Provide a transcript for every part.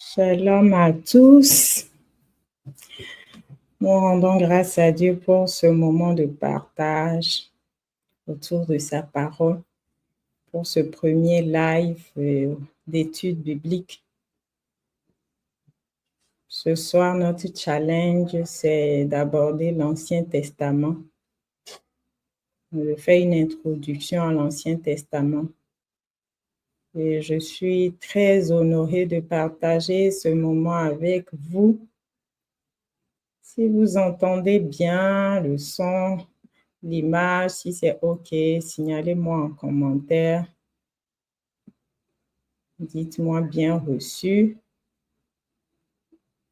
Shalom à tous. Nous rendons grâce à Dieu pour ce moment de partage autour de sa parole, pour ce premier live d'études bibliques. Ce soir, notre challenge, c'est d'aborder l'Ancien Testament. Je fais une introduction à l'Ancien Testament. Et je suis très honorée de partager ce moment avec vous. Si vous entendez bien le son, l'image, si c'est OK, signalez-moi en commentaire. Dites-moi bien reçu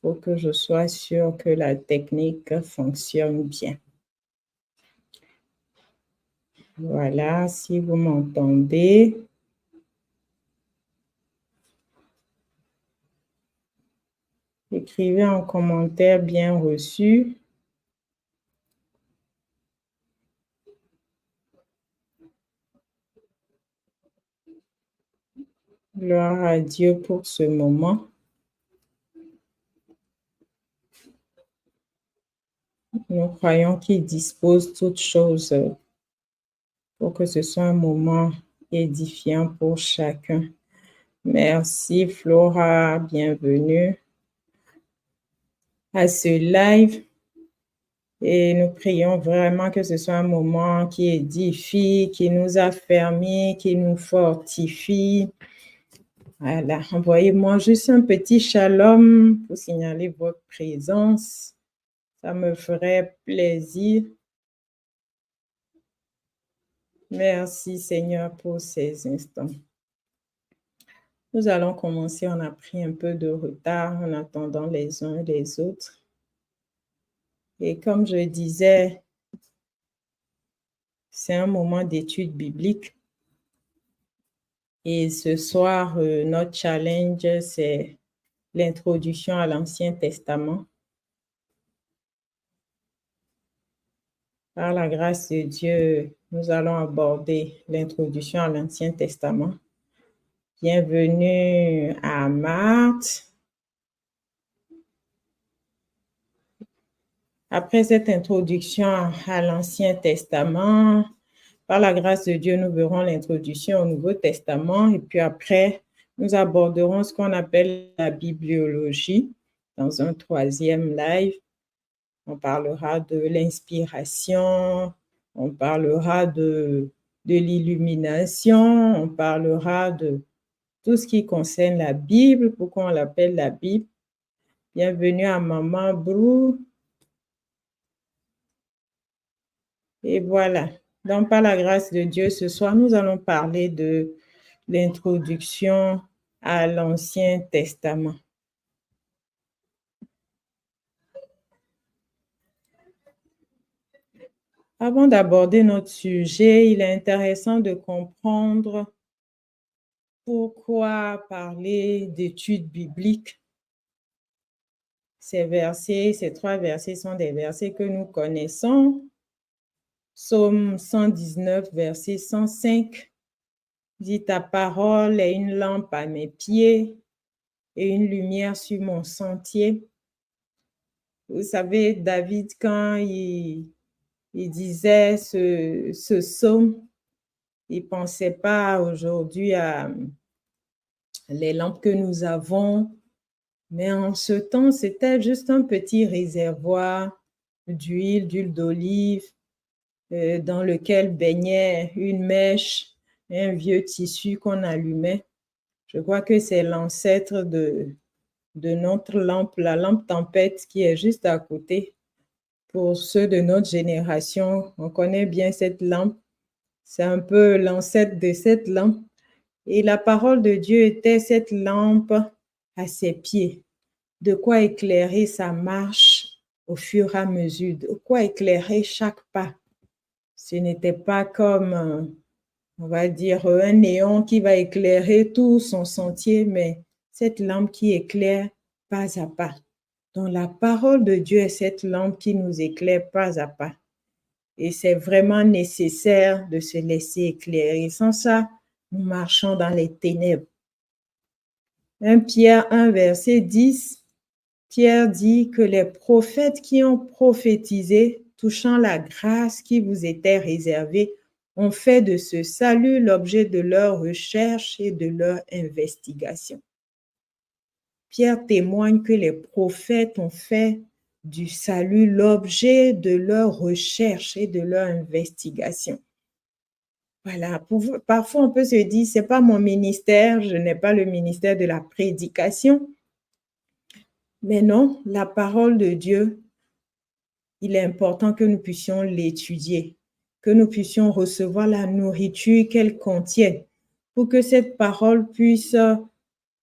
pour que je sois sûre que la technique fonctionne bien. Voilà, si vous m'entendez. Écrivez en commentaire bien reçu. Gloire à Dieu pour ce moment. Nous croyons qu'il dispose toutes choses pour que ce soit un moment édifiant pour chacun. Merci Flora, bienvenue à ce live. Et nous prions vraiment que ce soit un moment qui édifie, qui nous affermit, qui nous fortifie. Voilà, envoyez-moi juste un petit shalom pour signaler votre présence. Ça me ferait plaisir. Merci Seigneur pour ces instants. Nous allons commencer, on a pris un peu de retard en attendant les uns et les autres. Et comme je disais, c'est un moment d'étude biblique. Et ce soir, notre challenge, c'est l'introduction à l'Ancien Testament. Par la grâce de Dieu, nous allons aborder l'introduction à l'Ancien Testament. Bienvenue à Marthe. Après cette introduction à l'Ancien Testament, par la grâce de Dieu, nous verrons l'introduction au Nouveau Testament et puis après, nous aborderons ce qu'on appelle la bibliologie dans un troisième live. On parlera de l'inspiration, on parlera de l'illumination, on parlera de tout ce qui concerne la Bible, pourquoi on l'appelle la Bible. Bienvenue à Maman Brou. Et voilà. Donc, par la grâce de Dieu, ce soir, nous allons parler de l'introduction à l'Ancien Testament. Avant d'aborder notre sujet, il est intéressant de comprendre pourquoi parler d'études bibliques. Ces trois versets sont des versets que nous connaissons. Psaume 119, verset 105, dit « Ta parole est une lampe à mes pieds et une lumière sur mon sentier. » Vous savez, David, quand il disait ce psaume, il ne pensait pas aujourd'hui à les lampes que nous avons, mais en ce temps, c'était juste un petit réservoir d'huile d'olive dans lequel baignait une mèche, un vieux tissu qu'on allumait. Je crois que c'est l'ancêtre de notre lampe, la lampe tempête qui est juste à côté. Pour ceux de notre génération, on connaît bien cette lampe. C'est un peu l'ancêtre de cette lampe. Et la parole de Dieu était cette lampe à ses pieds. De quoi éclairer sa marche au fur et à mesure, de quoi éclairer chaque pas. Ce n'était pas comme, on va dire, un néon qui va éclairer tout son sentier, mais cette lampe qui éclaire pas à pas. Donc, la parole de Dieu est cette lampe qui nous éclaire pas à pas. Et c'est vraiment nécessaire de se laisser éclairer. Sans ça, nous marchons dans les ténèbres. 1 Pierre 1, verset 10, Pierre dit que les prophètes qui ont prophétisé touchant la grâce qui vous était réservée ont fait de ce salut l'objet de leur recherche et de leur investigation. Pierre témoigne que les prophètes ont fait du salut l'objet de leur recherche et de leur investigation. Voilà, parfois on peut se dire, c'est pas mon ministère, je n'ai pas le ministère de la prédication. Mais non, la parole de Dieu, il est important que nous puissions l'étudier, que nous puissions recevoir la nourriture qu'elle contient pour que cette parole puisse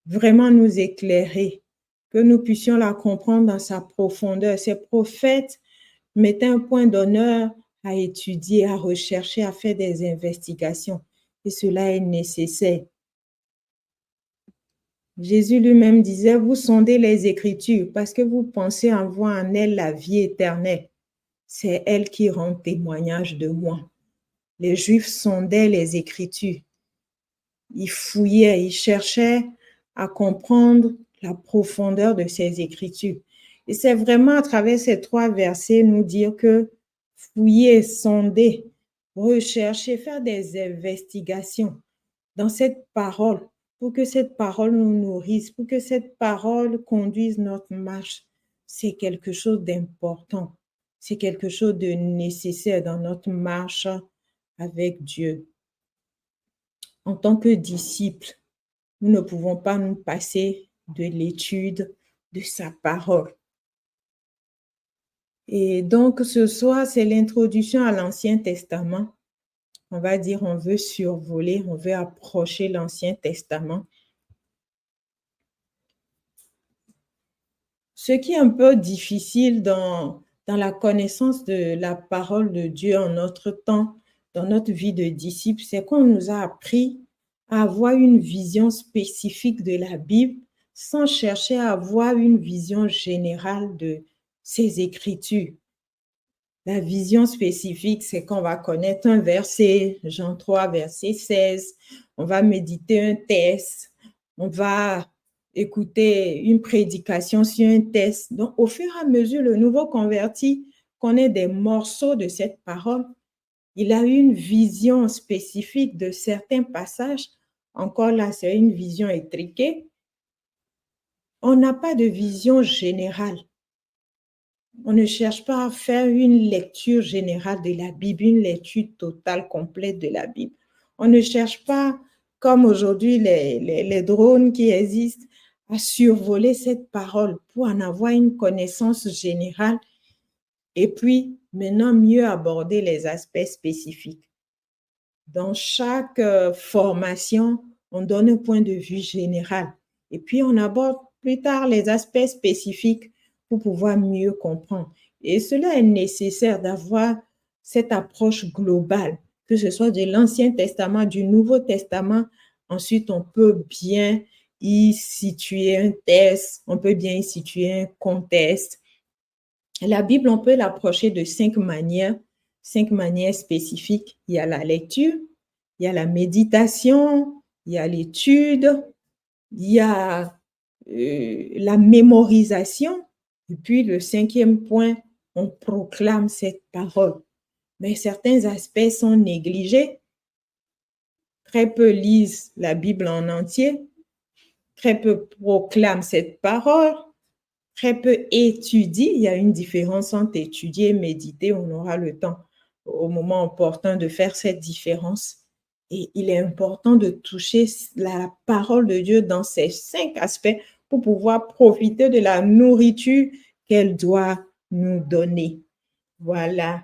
vraiment nous éclairer, que nous puissions la comprendre dans sa profondeur. Ces prophètes mettaient un point d'honneur à étudier, à rechercher, à faire des investigations. Et cela est nécessaire. Jésus lui-même disait, vous sondez les Écritures parce que vous pensez avoir en elles la vie éternelle. C'est elle qui rend témoignage de moi. Les Juifs sondaient les Écritures. Ils fouillaient, ils cherchaient à comprendre la profondeur de ces Écritures. Et c'est vraiment à travers ces 3 versets nous dire que fouiller, sonder, rechercher, faire des investigations dans cette parole, pour que cette parole nous nourrisse, pour que cette parole conduise notre marche, c'est quelque chose d'important. C'est quelque chose de nécessaire dans notre marche avec Dieu. En tant que disciples, nous ne pouvons pas nous passer de l'étude de sa parole. Et donc, ce soir, c'est l'introduction à l'Ancien Testament. On va dire, on veut survoler, on veut approcher l'Ancien Testament. Ce qui est un peu difficile dans la connaissance de la parole de Dieu en notre temps, dans notre vie de disciple, c'est qu'on nous a appris à avoir une vision spécifique de la Bible sans chercher à avoir une vision générale de ces Écritures. La vision spécifique, c'est qu'on va connaître un verset, Jean 3, verset 16, on va méditer un texte, on va écouter une prédication sur un texte. Donc, au fur et à mesure, le nouveau converti connaît des morceaux de cette parole. Il a une vision spécifique de certains passages. Encore là, c'est une vision étriquée. On n'a pas de vision générale. On ne cherche pas à faire une lecture générale de la Bible, une lecture totale, complète de la Bible. On ne cherche pas, comme aujourd'hui les drones qui existent, à survoler cette parole pour en avoir une connaissance générale et puis maintenant mieux aborder les aspects spécifiques. Dans chaque formation, on donne un point de vue général et puis on aborde plus tard les aspects spécifiques pour pouvoir mieux comprendre. Et cela est nécessaire d'avoir cette approche globale, que ce soit de l'Ancien Testament, du Nouveau Testament. Ensuite, on peut bien y situer un texte, on peut bien y situer un contexte. La Bible, on peut l'approcher de 5 manières spécifiques. Il y a la lecture, il y a la méditation, il y a l'étude, il y a la mémorisation. Et puis, le 5e point, on proclame cette parole. Mais certains aspects sont négligés. Très peu lisent la Bible en entier. Très peu proclament cette parole. Très peu étudient. Il y a une différence entre étudier et méditer. On aura le temps au moment opportun de faire cette différence. Et il est important de toucher la parole de Dieu dans ces 5 aspects pour pouvoir profiter de la nourriture qu'elle doit nous donner. Voilà.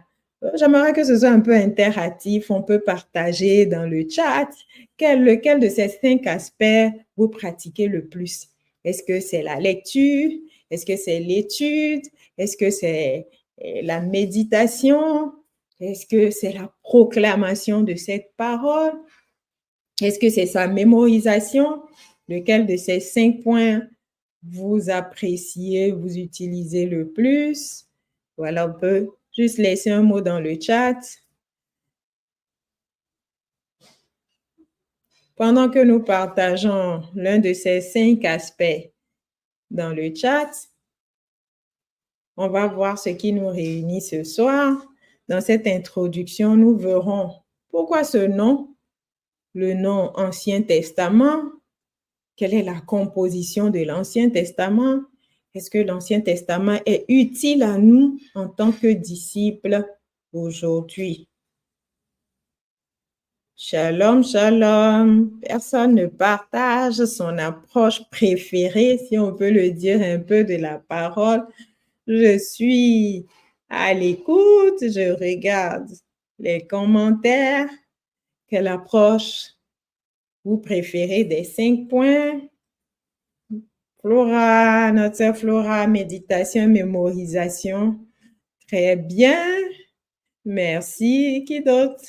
J'aimerais que ce soit un peu interactif. On peut partager dans le chat lequel de ces 5 aspects vous pratiquez le plus. Est-ce que c'est la lecture? Est-ce que c'est l'étude? Est-ce que c'est la méditation? Est-ce que c'est la proclamation de cette parole? Est-ce que c'est sa mémorisation? Lequel de ces 5 points vous appréciez, vous utilisez le plus? Voilà, on peut juste laisser un mot dans le chat. Pendant que nous partageons l'un de ces 5 aspects dans le chat, on va voir ce qui nous réunit ce soir. Dans cette introduction, nous verrons pourquoi ce nom, le nom Ancien Testament, quelle est la composition de l'Ancien Testament, est-ce que l'Ancien Testament est utile à nous en tant que disciples aujourd'hui? Shalom, shalom. Personne ne partage son approche préférée, si on peut le dire un peu, de la parole. Je suis à l'écoute, je regarde les commentaires. Quelle approche vous préférez des 5 points? Flora, notre sœur Flora, méditation, mémorisation. Très bien. Merci. Qui d'autre?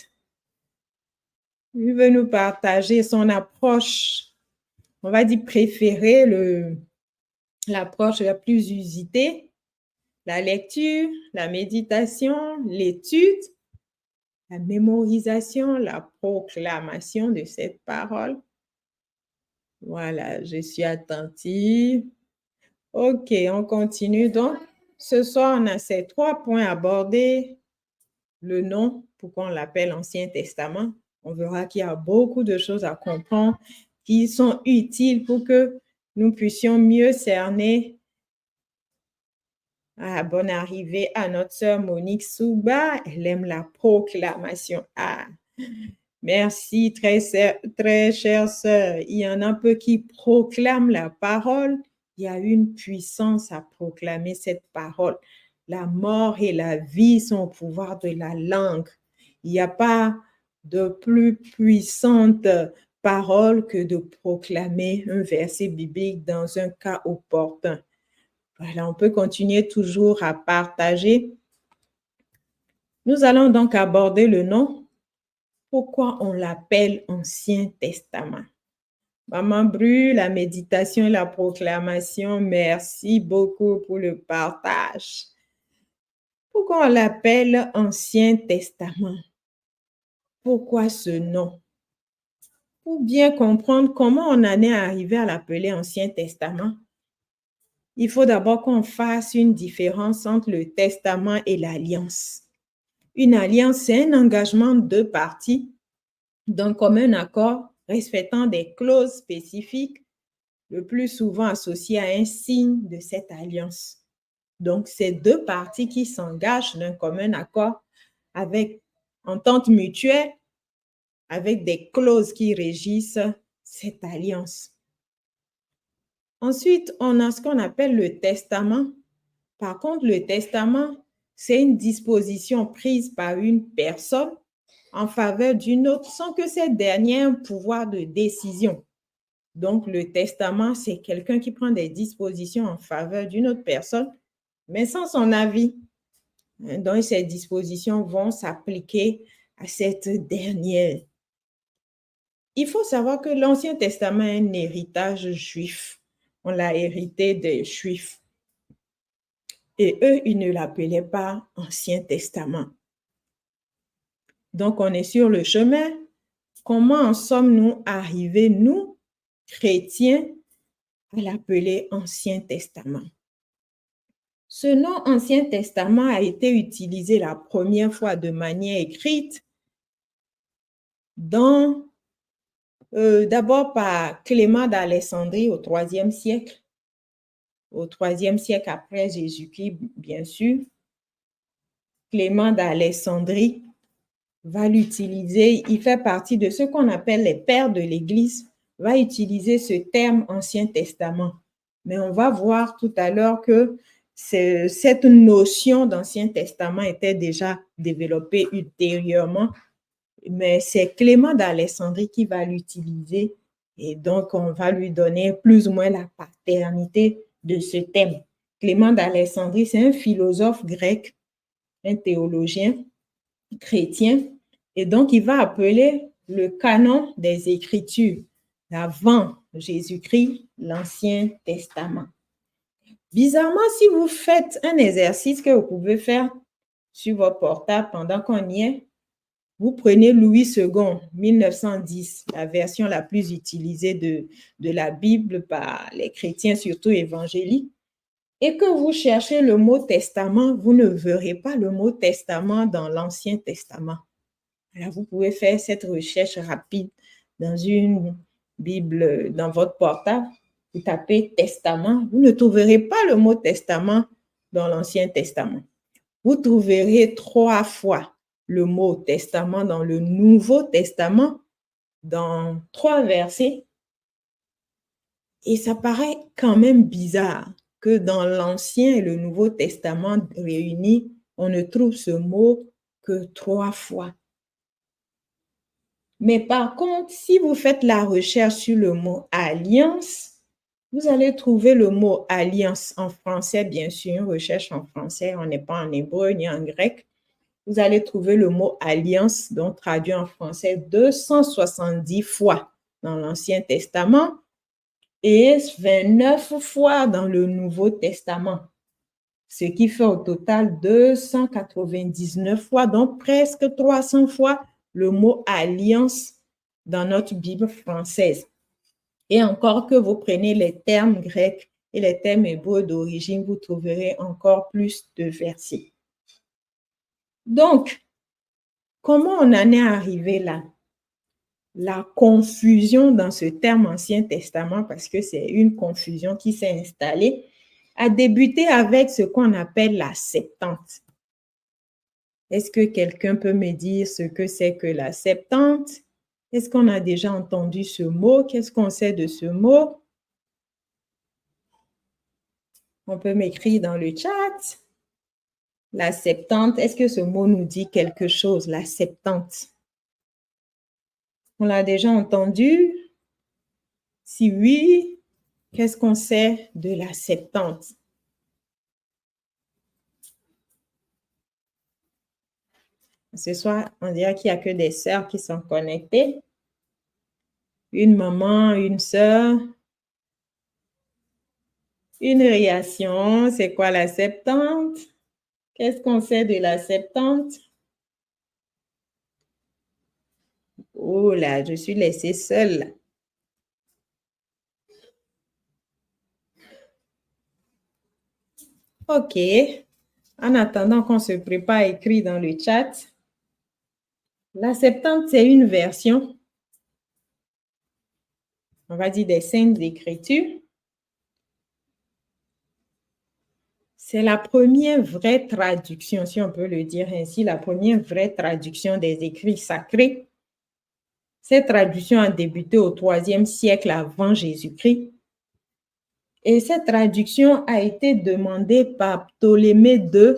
Il veut nous partager son approche, on va dire préférée, l'approche la plus usitée, la lecture, la méditation, l'étude, la mémorisation, la proclamation de cette parole. Voilà, je suis attentive. OK, on continue. Donc, ce soir, on a ces 3 points abordés. Le nom, pourquoi on l'appelle Ancien Testament. On verra qu'il y a beaucoup de choses à comprendre qui sont utiles pour que nous puissions mieux cerner. Ah, bonne arrivée à notre sœur Monique Souba. Elle aime la proclamation. Ah, merci, très chère sœur. Il y en a un peu qui proclament la parole. Il y a une puissance à proclamer cette parole. La mort et la vie sont au pouvoir de la langue. Il n'y a pas de plus puissante parole que de proclamer un verset biblique dans un cas opportun. Voilà, on peut continuer toujours à partager. Nous allons donc aborder le nom. Pourquoi on l'appelle Ancien Testament? Maman Bru, la méditation et la proclamation, merci beaucoup pour le partage. Pourquoi on l'appelle Ancien Testament? Pourquoi ce nom? Pour bien comprendre comment on en est arrivé à l'appeler Ancien Testament, il faut d'abord qu'on fasse une différence entre le testament et l'alliance. Une alliance, c'est un engagement de 2 parties d'un commun accord respectant des clauses spécifiques, le plus souvent associées à un signe de cette alliance. Donc, c'est 2 parties qui s'engagent d'un commun accord avec entente mutuelle, avec des clauses qui régissent cette alliance. Ensuite, on a ce qu'on appelle le testament. Par contre, le testament, c'est une disposition prise par une personne en faveur d'une autre sans que cette dernière ait un pouvoir de décision. Donc, le testament, c'est quelqu'un qui prend des dispositions en faveur d'une autre personne, mais sans son avis. Donc, ces dispositions vont s'appliquer à cette dernière. Il faut savoir que l'Ancien Testament est un héritage juif. On l'a hérité des Juifs. Et eux, ils ne l'appelaient pas Ancien Testament. Donc, on est sur le chemin. Comment en sommes-nous arrivés, nous, chrétiens, à l'appeler Ancien Testament? Ce nom Ancien Testament a été utilisé la première fois de manière écrite d'abord par Clément d'Alexandrie au IIIe siècle. Au IIIe siècle après Jésus-Christ, bien sûr. Clément d'Alexandrie va l'utiliser. Il fait partie de ce qu'on appelle les pères de l'Église, va utiliser ce terme Ancien Testament. Mais on va voir tout à l'heure que cette notion d'Ancien Testament était déjà développée ultérieurement, mais c'est Clément d'Alexandrie qui va l'utiliser et donc on va lui donner plus ou moins la paternité de ce thème. Clément d'Alexandrie, c'est un philosophe grec, un théologien chrétien, et donc il va appeler le canon des Écritures d'avant Jésus-Christ, l'Ancien Testament. Bizarrement, si vous faites un exercice que vous pouvez faire sur votre portable pendant qu'on y est, Vous prenez Louis II, 1910, la version la plus utilisée de la Bible par les chrétiens, surtout évangéliques, et que vous cherchez le mot testament, vous ne verrez pas le mot testament dans l'Ancien Testament. Alors, vous pouvez faire cette recherche rapide dans une Bible, dans votre portable. Vous tapez testament, vous ne trouverez pas le mot testament dans l'Ancien Testament. Vous trouverez 3 fois le mot testament dans le Nouveau Testament, dans 3 versets. Et ça paraît quand même bizarre que dans l'Ancien et le Nouveau Testament réunis, on ne trouve ce mot que 3 fois. Mais par contre, si vous faites la recherche sur le mot alliance, vous allez trouver le mot alliance en français, bien sûr, une recherche en français, on n'est pas en hébreu ni en grec. Vous allez trouver le mot alliance, donc traduit en français 270 fois dans l'Ancien Testament et 29 fois dans le Nouveau Testament, ce qui fait au total 299 fois, donc presque 300 fois le mot alliance dans notre Bible française. Et encore que vous preniez les termes grecs et les termes hébreux d'origine, vous trouverez encore plus de versets. Donc, comment on en est arrivé là? La confusion dans ce terme Ancien Testament, parce que c'est une confusion qui s'est installée, a débuté avec ce qu'on appelle la Septante. Est-ce que quelqu'un peut me dire ce que c'est que la Septante? Est-ce qu'on a déjà entendu ce mot? Qu'est-ce qu'on sait de ce mot? On peut m'écrire dans le chat. La Septante, est-ce que ce mot nous dit quelque chose, la Septante? On l'a déjà entendu? Si oui, qu'est-ce qu'on sait de la Septante? Ce soir, on dirait qu'il n'y a que des sœurs qui sont connectées. Une maman, une sœur. Une réaction, c'est quoi la Septante? Qu'est-ce qu'on sait de la Septante? Oh là, je suis laissée seule. OK. En attendant qu'on se prépare à écrire dans le chat, la Septante, c'est une version, on va dire, des Saintes Écritures. C'est la première vraie traduction, si on peut le dire ainsi, la première vraie traduction des écrits sacrés. Cette traduction a débuté au IIIe siècle avant Jésus-Christ. Et cette traduction a été demandée par Ptolémée II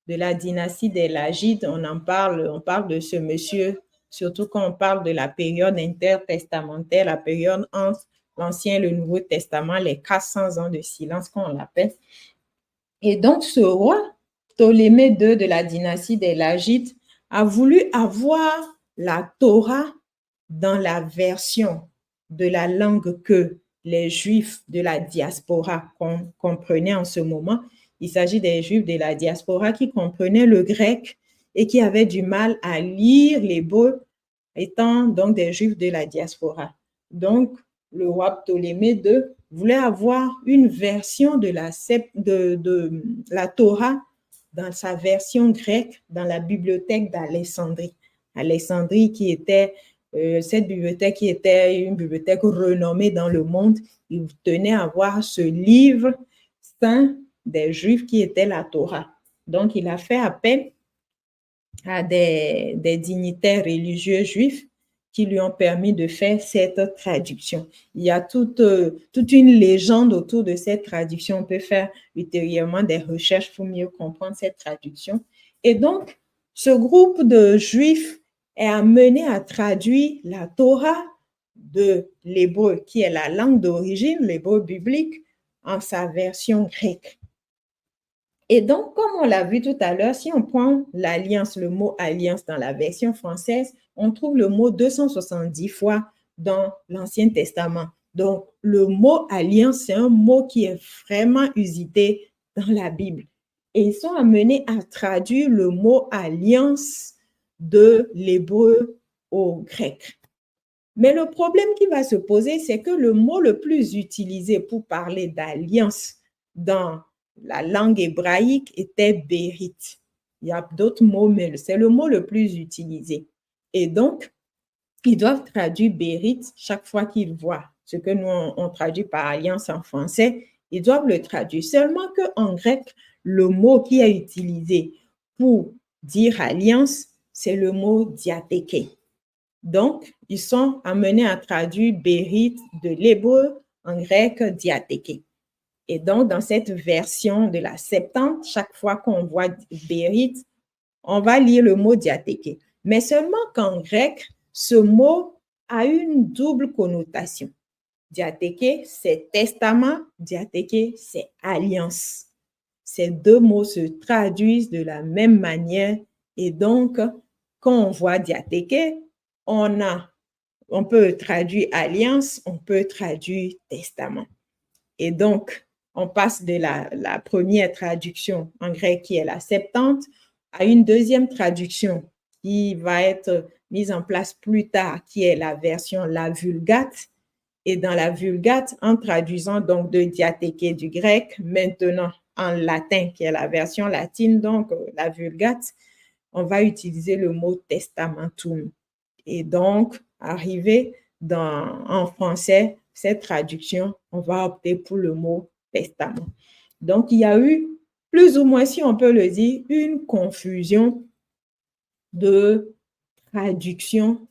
de la dynastie des Lagides. On parle de ce monsieur, surtout quand on parle de la période intertestamentaire, la période entre l'Ancien et le Nouveau Testament, les 400 ans de silence, qu'on l'appelle. Et donc, ce roi, Ptolémée II de la dynastie des Lagides, a voulu avoir la Torah dans la version de la langue que les Juifs de la diaspora comprenaient en ce moment. Il s'agit des Juifs de la diaspora qui comprenaient le grec et qui avaient du mal à lire l'hébreu, étant donc des Juifs de la diaspora. Donc, le roi Ptolémée II voulait avoir une version de la Torah dans sa version grecque dans la bibliothèque d'Alexandrie. Alexandrie qui était cette bibliothèque qui était une bibliothèque renommée dans le monde. Il tenait à voir ce livre saint des Juifs qui était la Torah. Donc, il a fait appel à des dignitaires religieux juifs qui lui ont permis de faire cette traduction. Il y a toute une légende autour de cette traduction. On peut faire ultérieurement des recherches pour mieux comprendre cette traduction. Et donc, ce groupe de Juifs est amené à traduire la Torah de l'hébreu, qui est la langue d'origine, l'hébreu biblique, en sa version grecque. Et donc, comme on l'a vu tout à l'heure, si on prend l'alliance, le mot alliance dans la version française, on trouve le mot 270 fois dans l'Ancien Testament. Donc, le mot alliance, c'est un mot qui est vraiment usité dans la Bible. Et ils sont amenés à traduire le mot alliance de l'hébreu au grec. Mais le problème qui va se poser, c'est que le mot le plus utilisé pour parler d'alliance dans la langue hébraïque était Bérit. Il y a d'autres mots, mais c'est le mot le plus utilisé. Et donc, ils doivent traduire Bérit chaque fois qu'ils voient ce que nous, on traduit par alliance en français. Ils doivent le traduire. Seulement qu'en grec, le mot qui est utilisé pour dire alliance, c'est le mot diatheke. Donc, ils sont amenés à traduire Bérit de l'hébreu en grec diatheke. Et donc, dans cette version de la Septante, chaque fois qu'on voit Bérit, on va lire le mot diatheke. Mais seulement qu'en grec, ce mot a une double connotation. Diatheke, c'est testament, diatheke, c'est alliance. Ces deux mots se traduisent de la même manière et donc, quand on voit diatheke, on peut traduire alliance, on peut traduire testament. Et donc, on passe de la première traduction en grec qui est la Septante à une deuxième traduction qui va être mise en place plus tard, qui est la version la Vulgate. Et dans la Vulgate, en traduisant donc de diatheke du grec, maintenant en latin, qui est la version latine, donc la Vulgate, on va utiliser le mot testamentum. Et donc, arrivé en français, cette traduction, on va opter pour le mot testament. Donc, il y a eu plus ou moins, si on peut le dire, une confusion de traduction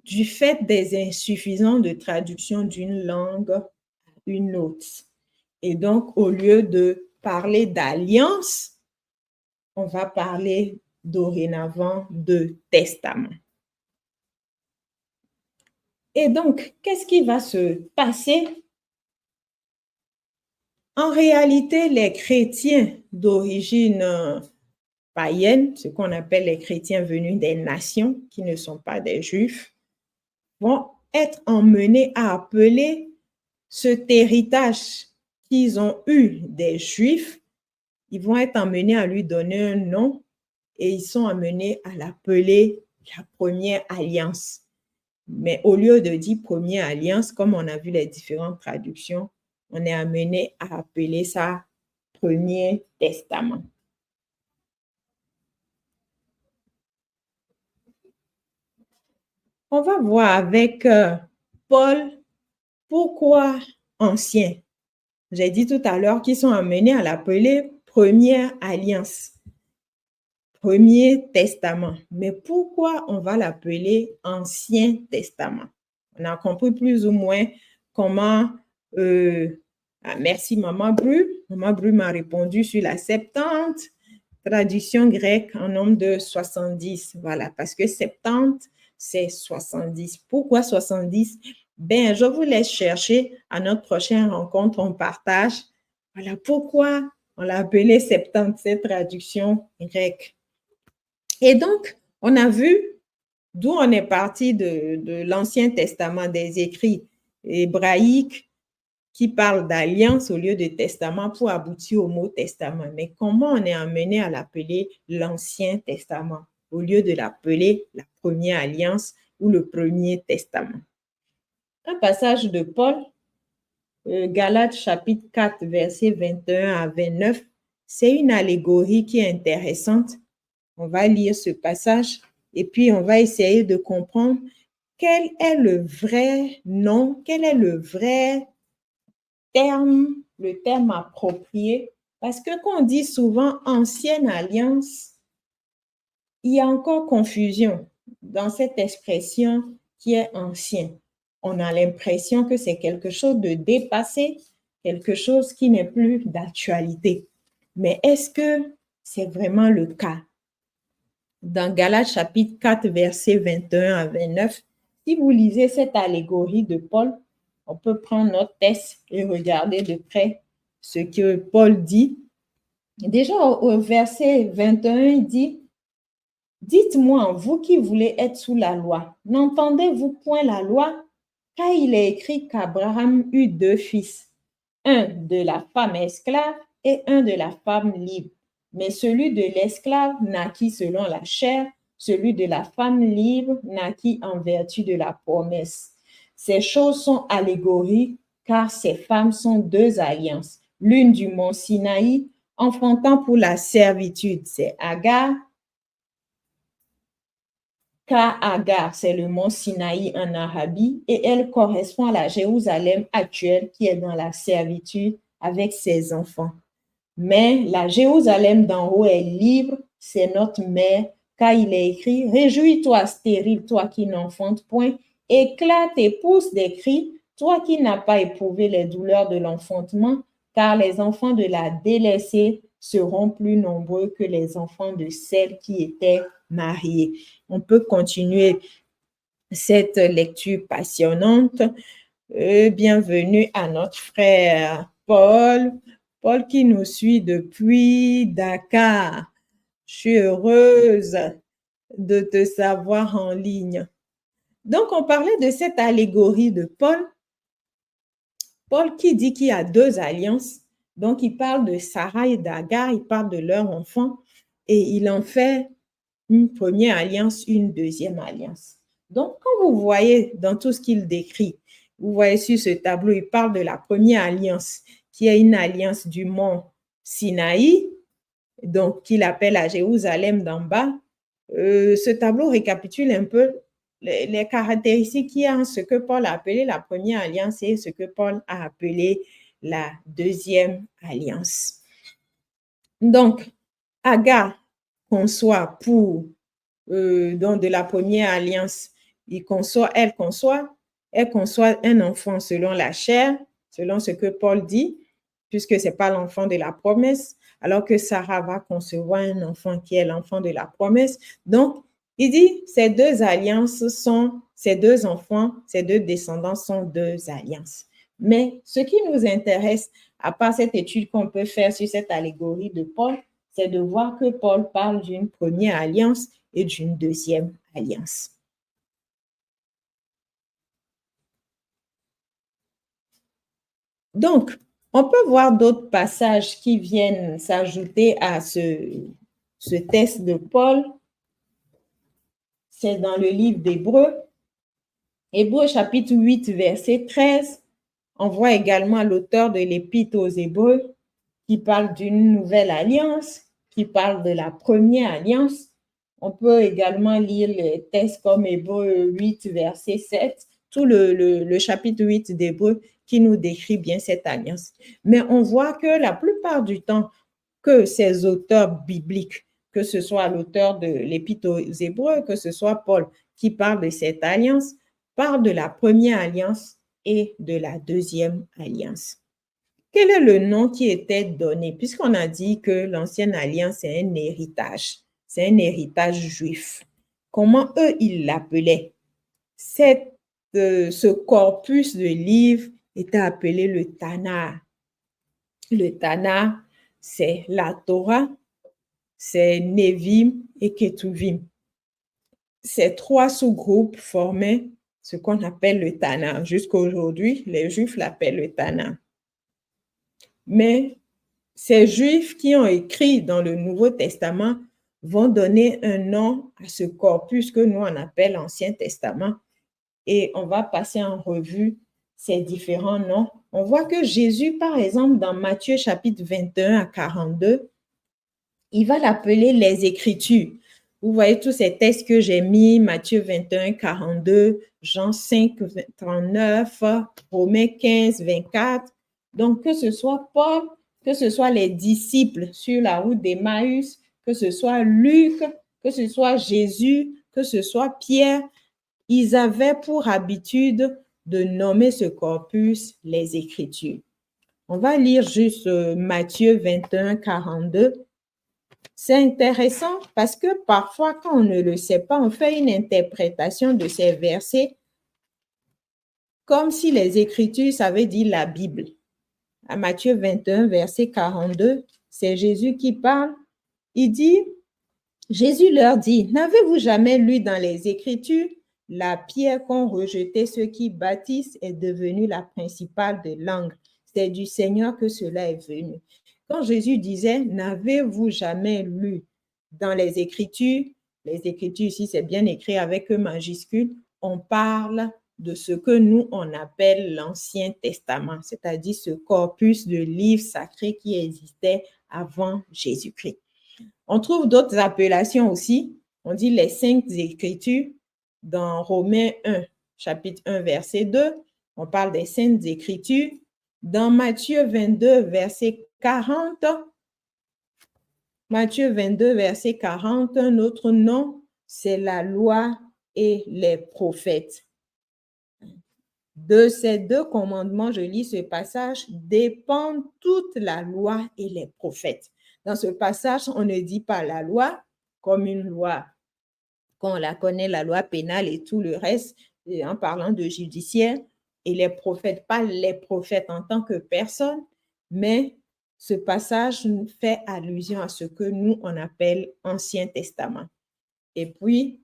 du fait des insuffisances de traduction d'une langue à une autre. Et donc, au lieu de parler d'alliance, on va parler dorénavant de testament. Et donc, qu'est-ce qui va se passer? En réalité, les chrétiens d'origine païenne, ce qu'on appelle les chrétiens venus des nations, qui ne sont pas des juifs, vont être emmenés à appeler cet héritage qu'ils ont eu des juifs, ils vont être emmenés à lui donner un nom et ils sont amenés à l'appeler la première alliance. Mais au lieu de dire première alliance, comme on a vu les différentes traductions, on est amené à appeler ça premier testament. On va voir avec Paul pourquoi ancien. J'ai dit tout à l'heure qu'ils sont amenés à l'appeler première alliance, premier testament. Mais pourquoi on va l'appeler ancien testament? On a compris plus ou moins comment... merci Maman Bru. Maman Bru m'a répondu sur la Septante, traduction grecque en nombre de 70. Voilà, parce que Septante, c'est 70. Pourquoi 70? Ben, je vous laisse chercher. À notre prochaine rencontre, on partage. Voilà pourquoi on l'a appelé Septante, cette traduction grecque. Et donc, on a vu d'où on est parti de l'Ancien Testament, des écrits hébraïques qui parlent d'alliance au lieu de testament pour aboutir au mot testament. Mais comment on est amené à l'appeler l'Ancien Testament au lieu de l'appeler la première alliance ou le premier testament? Un passage de Paul, Galates chapitre 4, versets 21 à 29, c'est une allégorie qui est intéressante. On va lire ce passage et puis on va essayer de comprendre quel est le vrai nom, quel est le vrai terme, le terme approprié. Parce que quand on dit souvent ancienne alliance, il y a encore confusion dans cette expression qui est ancien. On a l'impression que c'est quelque chose de dépassé, quelque chose qui n'est plus d'actualité. Mais est-ce que c'est vraiment le cas? Dans Galates chapitre 4, versets 21 à 29, si vous lisez cette allégorie de Paul, on peut prendre notre texte et regarder de près ce que Paul dit. Déjà au verset 21, il dit « Dites-moi, vous qui voulez être sous la loi, n'entendez-vous point la loi? Car il est écrit qu'Abraham eut 2 fils, un de la femme esclave et un de la femme libre. Mais celui de l'esclave naquit selon la chair, celui de la femme libre naquit en vertu de la promesse. Ces choses sont allégoriques car ces femmes sont deux alliances, l'une du mont Sinaï, enfantant pour la servitude, c'est Agar, car Agar, c'est le mont Sinaï en Arabie, et elle correspond à la Jérusalem actuelle qui est dans la servitude avec ses enfants. Mais la Jérusalem d'en haut est libre, c'est notre mère, car il est écrit, réjouis-toi stérile, toi qui n'enfantes point, éclate et pousse des cris, toi qui n'as pas éprouvé les douleurs de l'enfantement, car les enfants de la délaissée seront plus nombreux que les enfants de celles qui étaient mariées. On peut continuer cette lecture passionnante. Bienvenue à notre frère Paul. Paul qui nous suit depuis Dakar. Je suis heureuse de te savoir en ligne. Donc, on parlait de cette allégorie de Paul. Paul qui dit qu'il y a deux alliances. Donc, il parle de Sarah et d'Agar, il parle de leur enfant et il en fait une première alliance, une deuxième alliance. Donc, quand vous voyez dans tout ce qu'il décrit, vous voyez sur ce tableau, il parle de la première alliance, qui est une alliance du mont Sinaï, donc qu'il appelle à Jérusalem d'en bas. Ce tableau récapitule un peu les caractéristiques qu'il y a en ce que Paul a appelé la première alliance et ce que Paul a appelé la deuxième alliance. Donc, Agar conçoit pour donc de la première alliance, elle conçoit un enfant selon la chair, selon ce que Paul dit, puisque ce n'est pas l'enfant de la promesse, alors que Sarah va concevoir un enfant qui est l'enfant de la promesse. Donc, il dit, ces deux alliances sont, ces deux enfants, ces deux descendants sont deux alliances. Mais ce qui nous intéresse, à part cette étude qu'on peut faire sur cette allégorie de Paul, c'est de voir que Paul parle d'une première alliance et d'une deuxième alliance. Donc, on peut voir d'autres passages qui viennent s'ajouter à ce texte de Paul. C'est dans le livre d'Hébreux. Hébreux chapitre 8, verset 13. On voit également l'auteur de l'Épître aux Hébreux qui parle d'une nouvelle alliance, qui parle de la première alliance. On peut également lire les textes comme Hébreux 8, verset 7, tout le chapitre 8 d'Hébreux qui nous décrit bien cette alliance. Mais on voit que la plupart du temps, que ces auteurs bibliques, que ce soit l'auteur de l'Épître aux Hébreux, que ce soit Paul qui parle de cette alliance, parle de la première alliance et de la deuxième alliance. Quel est le nom qui était donné? Puisqu'on a dit que l'ancienne alliance est un héritage. C'est un héritage juif. Comment eux, ils l'appelaient? Ce corpus de livres était appelé le Tanakh. Le Tanakh, c'est la Torah, c'est Nevim et Ketuvim. Ces trois sous-groupes formaient ce qu'on appelle le Tanakh. Jusqu'à aujourd'hui, les Juifs l'appellent le Tanakh. Mais ces Juifs qui ont écrit dans le Nouveau Testament vont donner un nom à ce corpus que nous on appelle l'Ancien Testament. Et on va passer en revue ces différents noms. On voit que Jésus, par exemple, dans Matthieu chapitre 21 à 42, il va l'appeler les Écritures. Vous voyez tous ces textes que j'ai mis, Matthieu 21, 42, Jean 5, 39, Romains 15, 24. Donc, que ce soit Paul, que ce soit les disciples sur la route d'Emmaüs, que ce soit Luc, que ce soit Jésus, que ce soit Pierre, ils avaient pour habitude de nommer ce corpus les Écritures. On va lire juste Matthieu 21, 42. C'est intéressant parce que parfois, quand on ne le sait pas, on fait une interprétation de ces versets comme si les Écritures, ça veut dire la Bible. À Matthieu 21, verset 42, c'est Jésus qui parle. Il dit, Jésus leur dit, n'avez-vous jamais lu dans les Écritures, la pierre qu'ont rejetée ceux qui bâtissent est devenue la principale de l'angle. C'est du Seigneur que cela est venu. Quand Jésus disait, n'avez-vous jamais lu dans les Écritures, les Écritures ici, c'est bien écrit avec E majuscule, on parle de ce que nous, on appelle l'Ancien Testament, c'est-à-dire ce corpus de livres sacrés qui existait avant Jésus-Christ. On trouve d'autres appellations aussi. On dit les Saintes Écritures dans Romains 1, chapitre 1, verset 2. On parle des Saintes Écritures. Dans Matthieu 22, verset 40, Matthieu 22, verset 40, un autre nom, c'est la loi et les prophètes. De ces deux commandements, je lis ce passage, dépendent toute la loi et les prophètes. Dans ce passage, on ne dit pas la loi comme une loi, qu'on la connaît, la loi pénale et tout le reste, en parlant de judiciaire, et les prophètes, pas les prophètes en tant que personne, mais ce passage fait allusion à ce que nous, on appelle Ancien Testament. Et puis,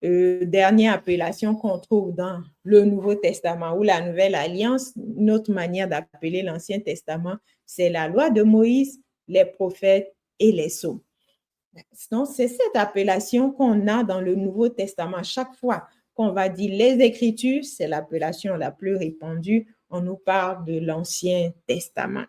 dernière appellation qu'on trouve dans le Nouveau Testament ou la Nouvelle Alliance, une autre manière d'appeler l'Ancien Testament, c'est la loi de Moïse, les prophètes et les psaumes. Donc, c'est cette appellation qu'on a dans le Nouveau Testament. Chaque fois qu'on va dire les Écritures, c'est l'appellation la plus répandue. On nous parle de l'Ancien Testament.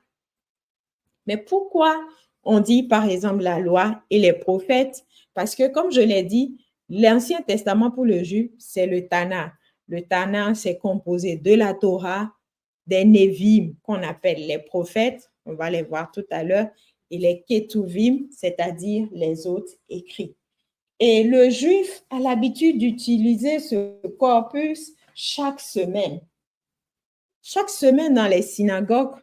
Mais pourquoi on dit, par exemple, la loi et les prophètes? Parce que, comme je l'ai dit, l'Ancien Testament pour le juif, c'est le Tanakh. Le Tanakh, c'est composé de la Torah, des Névim, qu'on appelle les prophètes, on va les voir tout à l'heure, et les Ketuvim, c'est-à-dire les autres écrits. Et le juif a l'habitude d'utiliser ce corpus chaque semaine. Chaque semaine dans les synagogues,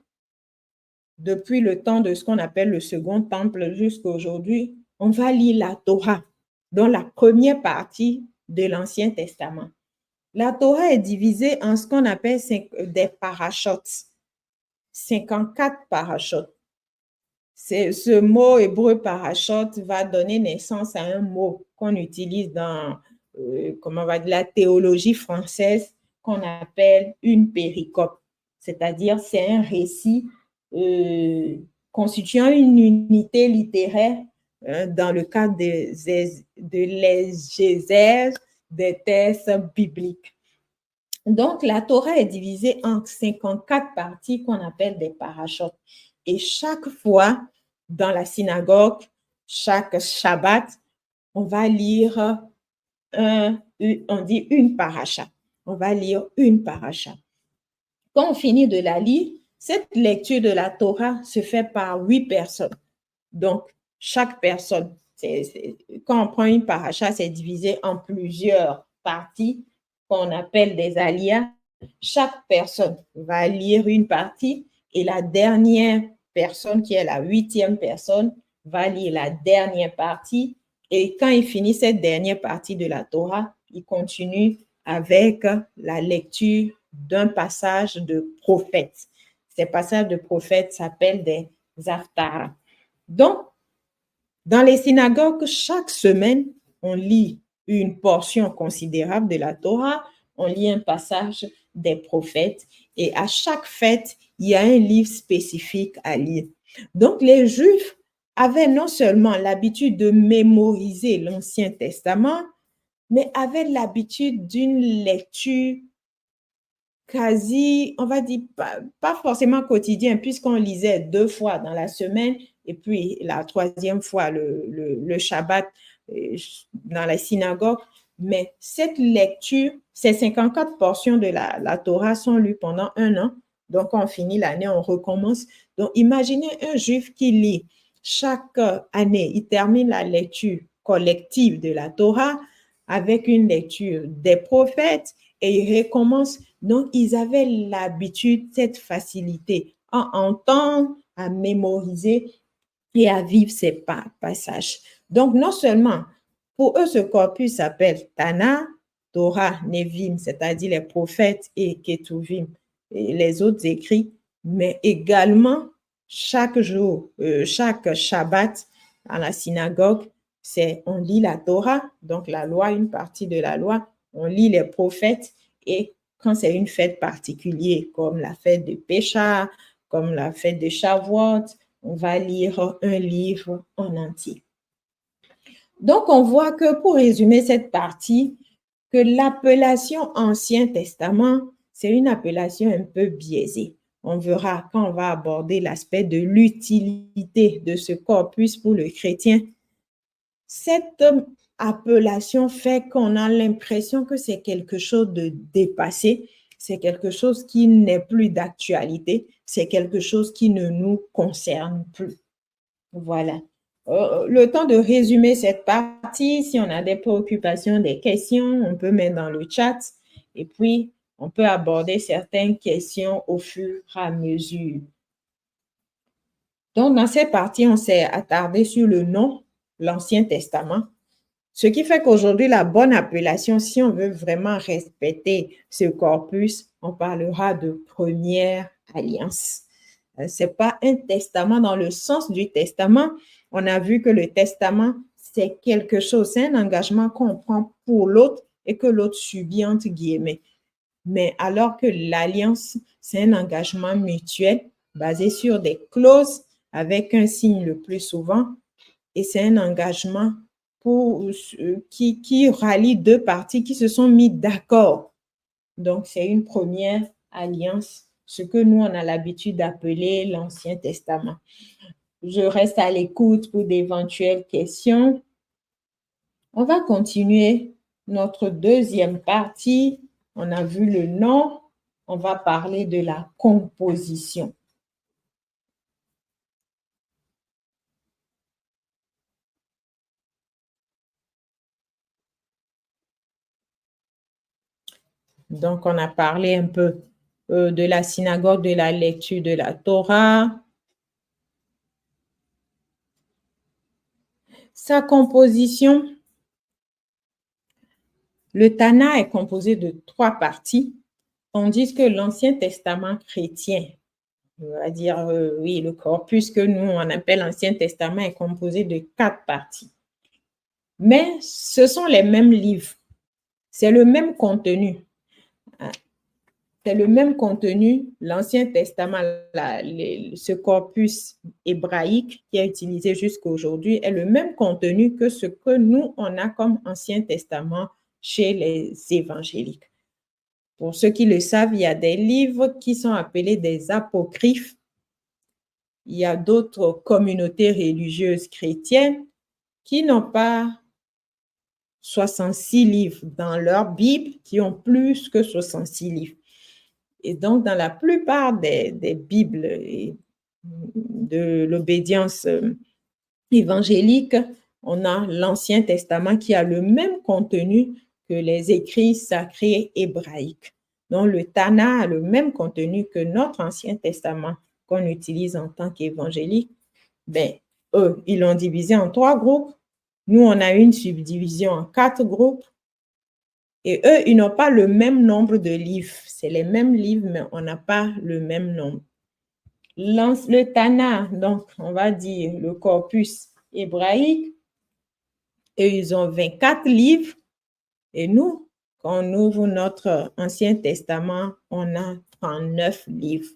depuis le temps de ce qu'on appelle le Second Temple jusqu'à aujourd'hui, on va lire la Torah, dans la première partie de l'Ancien Testament. La Torah est divisée en ce qu'on appelle des parashot, 54 parashot. Ce mot hébreu parashot va donner naissance à un mot qu'on utilise dans comment on va dire, la théologie française qu'on appelle une péricope, c'est-à-dire c'est un récit constituant une unité littéraire dans le cadre de l'exégèse des textes bibliques. Donc, la Torah est divisée en 54 parties qu'on appelle des parashot. Et chaque fois, dans la synagogue, chaque Shabbat, on va lire on dit une paracha. On va lire une paracha. Quand on finit de la lire, cette lecture de la Torah se fait par 8 personnes. Donc, chaque personne, quand on prend une paracha, c'est divisé en plusieurs parties qu'on appelle des aliyah. Chaque personne va lire une partie et la dernière personne, qui est la 8e personne, va lire la dernière partie. Et quand il finit cette dernière partie de la Torah, il continue avec la lecture d'un passage de prophète. Ces passages de prophète s'appellent des haftarah. Donc, dans les synagogues, chaque semaine, on lit une portion considérable de la Torah, on lit un passage des prophètes et à chaque fête, il y a un livre spécifique à lire. Donc, les Juifs avaient non seulement l'habitude de mémoriser l'Ancien Testament, mais avaient l'habitude d'une lecture quasi, on va dire, pas forcément quotidien, puisqu'on lisait 2 fois dans la semaine et puis la 3e fois le Shabbat dans la synagogue. Mais cette lecture, ces 54 portions de la Torah sont lues pendant 1 an. Donc, on finit l'année, on recommence. Donc, imaginez un juif qui lit chaque année, il termine la lecture collective de la Torah avec une lecture des prophètes et il recommence. Donc, ils avaient l'habitude, cette facilité à entendre, à mémoriser et à vivre ces passages. Donc, non seulement, pour eux, ce corpus s'appelle Tanakh, Torah, Nevim, c'est-à-dire les prophètes et Ketuvim, et les autres écrits, mais également, chaque jour, chaque Shabbat, à la synagogue, on lit la Torah, donc la loi, une partie de la loi, on lit les prophètes et quand c'est une fête particulière, comme la fête de Pécha, comme la fête de Shavuot, on va lire un livre en entier. Donc, on voit que pour résumer cette partie, que l'appellation Ancien Testament, c'est une appellation un peu biaisée. On verra quand on va aborder l'aspect de l'utilité de ce corpus pour le chrétien. Cette appellation fait qu'on a l'impression que c'est quelque chose de dépassé, c'est quelque chose qui n'est plus d'actualité, c'est quelque chose qui ne nous concerne plus. Voilà. Le temps de résumer cette partie, si on a des préoccupations, des questions, on peut mettre dans le chat et puis on peut aborder certaines questions au fur et à mesure. Donc, dans cette partie, on s'est attardé sur le nom, l'Ancien Testament, ce qui fait qu'aujourd'hui, la bonne appellation, si on veut vraiment respecter ce corpus, on parlera de première alliance. Ce n'est pas un testament dans le sens du testament. On a vu que le testament, c'est quelque chose, c'est un engagement qu'on prend pour l'autre et que l'autre subit entre guillemets. Mais alors que l'alliance, c'est un engagement mutuel basé sur des clauses avec un signe le plus souvent et c'est un engagement qui rallie deux parties qui se sont mis d'accord. Donc, c'est une première alliance, ce que nous, on a l'habitude d'appeler l'Ancien Testament. Je reste à l'écoute pour d'éventuelles questions. On va continuer notre deuxième partie. On a vu le nom. On va parler de la composition. Donc, on a parlé un peu de la synagogue, de la lecture de la Torah. Sa composition, le Tana est composé de 3 parties, tandis que l'Ancien Testament chrétien, on va dire, oui, le corpus que nous, on appelle l'Ancien Testament est composé de 4 parties. Mais ce sont les mêmes livres. C'est le même contenu. C'est le même contenu, l'Ancien Testament, ce corpus hébraïque qui est utilisé jusqu'à aujourd'hui est le même contenu que ce que nous, on a comme Ancien Testament chez les évangéliques. Pour ceux qui le savent, il y a des livres qui sont appelés des apocryphes. Il y a d'autres communautés religieuses chrétiennes qui n'ont pas 66 livres dans leur Bible, qui ont plus que 66 livres. Et donc, dans la plupart des Bibles et de l'obédience évangélique, on a l'Ancien Testament qui a le même contenu que les écrits sacrés hébraïques. Donc, le Tana a le même contenu que notre Ancien Testament qu'on utilise en tant qu'évangélique. Ben, eux, ils l'ont divisé en 3 groupes. Nous, on a une subdivision en 4 groupes. Et eux, ils n'ont pas le même nombre de livres. C'est les mêmes livres, mais on n'a pas le même nombre. Le Tana, donc, on va dire le corpus hébraïque, et ils ont 24 livres. Et nous, quand on ouvre notre Ancien Testament, on a 39 livres.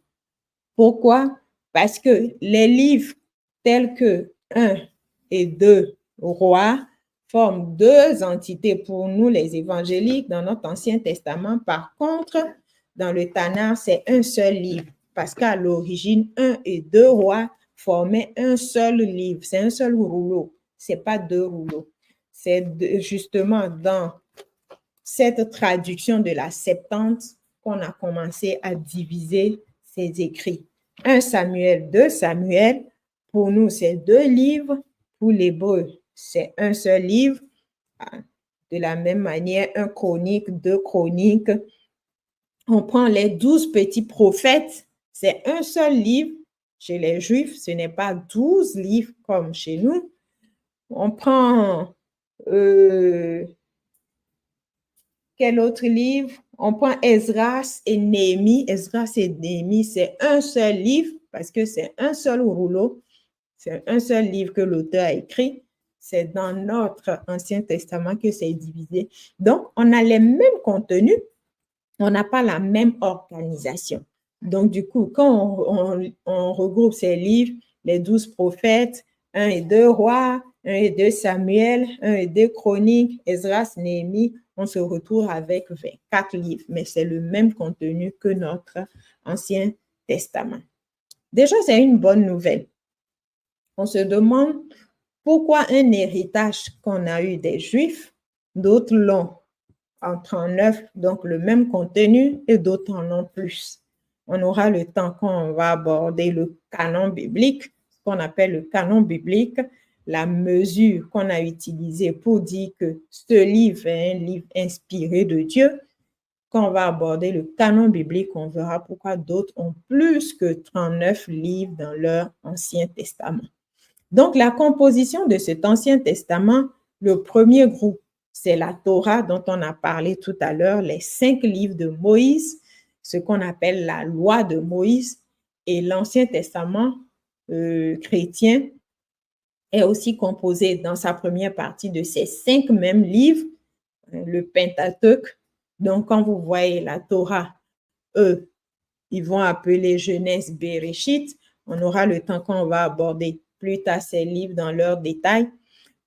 Pourquoi? Parce que les livres tels que 1 et 2 rois forment 2 entités pour nous, les évangéliques, dans notre Ancien Testament. Par contre, dans le Tanakh, c'est un seul livre, parce qu'à l'origine, 1 et 2 rois formaient un seul livre, c'est un seul rouleau, ce n'est pas 2 rouleaux. C'est justement dans cette traduction de la Septante qu'on a commencé à diviser ces écrits. 1 Samuel, 2 Samuel, pour nous, c'est 2 livres. Pour l'hébreu, c'est un seul livre. De la même manière, 1 Chronique, 2 Chroniques. On prend les 12 petits prophètes, c'est un seul livre. Chez les Juifs, ce n'est pas 12 livres comme chez nous. On prend quel autre livre? On prend Esdras et Néhémie. Esdras et Néhémie, c'est un seul livre parce que c'est un seul rouleau. C'est un seul livre que l'auteur a écrit. C'est dans notre Ancien Testament que c'est divisé. Donc, on a les mêmes contenus, on n'a pas la même organisation. Donc, du coup, quand on regroupe ces livres, les 12 prophètes, 1 et 2 rois, 1 et 2 Samuel, 1 et 2 Chroniques, Esdras, Néhémie, on se retrouve avec 24 livres, mais c'est le même contenu que notre Ancien Testament. Déjà, c'est une bonne nouvelle. On se demande pourquoi un héritage qu'on a eu des Juifs, d'autres l'ont en 39, donc le même contenu, et d'autres en ont plus. On aura le temps quand on va aborder le canon biblique, ce qu'on appelle le canon biblique, la mesure qu'on a utilisée pour dire que ce livre est un livre inspiré de Dieu. Quand on va aborder le canon biblique, on verra pourquoi d'autres ont plus que 39 livres dans leur Ancien Testament. Donc, la composition de cet Ancien Testament, le premier groupe, c'est la Torah dont on a parlé tout à l'heure, les 5 livres de Moïse, ce qu'on appelle la loi de Moïse, et l'Ancien Testament chrétien est aussi composé dans sa première partie de ces 5 mêmes livres, le Pentateuque. Donc, quand vous voyez la Torah, eux, ils vont appeler Genèse Bereshit. On aura le temps quand on va aborder plus tard ces livres dans leurs détails,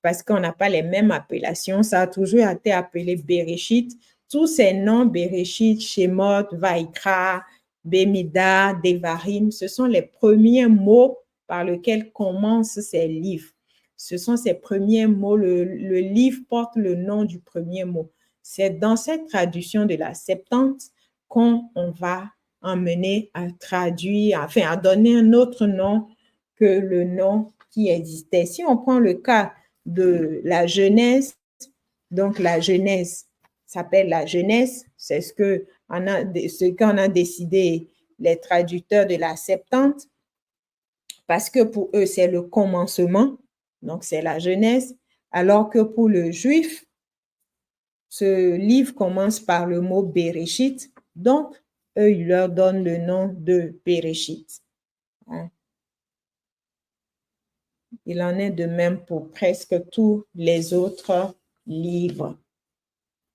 parce qu'on n'a pas les mêmes appellations. Ça a toujours été appelé Bereshit. Tous ces noms, Bereshit, Shemot, Vaikra, Bemida, Devarim, ce sont les premiers mots par lesquels commencent ces livres. Ce sont ces premiers mots. Le livre porte le nom du premier mot. C'est dans cette traduction de la Septante qu'on va emmener à traduire, enfin à donner un autre nom que le nom qui existait. Si on prend le cas de la Genèse, donc la Genèse s'appelle la Genèse, c'est ce qu'on a décidé les traducteurs de la Septante, parce que pour eux c'est le commencement, donc c'est la Genèse, alors que pour le juif, ce livre commence par le mot Bereshit, donc eux, ils leur donnent le nom de Bereshit. Il en est de même pour presque tous les autres livres.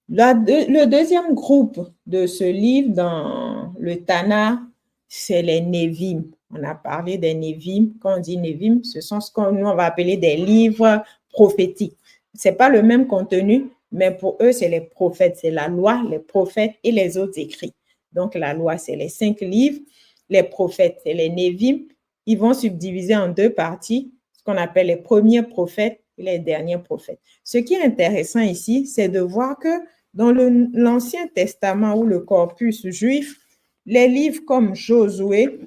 Le deuxième groupe de ce livre dans le Tanakh, c'est les Névim. On a parlé des Névim. Quand on dit Névim, ce sont ce qu'on va appeler des livres prophétiques. Ce n'est pas le même contenu, mais pour eux, c'est les prophètes, c'est la loi, les prophètes et les autres écrits. Donc, la loi, c'est les 5 livres. Les prophètes, c'est les Névim. Ils vont subdiviser en 2 parties, ce qu'on appelle les premiers prophètes et les derniers prophètes. Ce qui est intéressant ici, c'est de voir que dans l'Ancien Testament ou le corpus juif, les livres comme Josué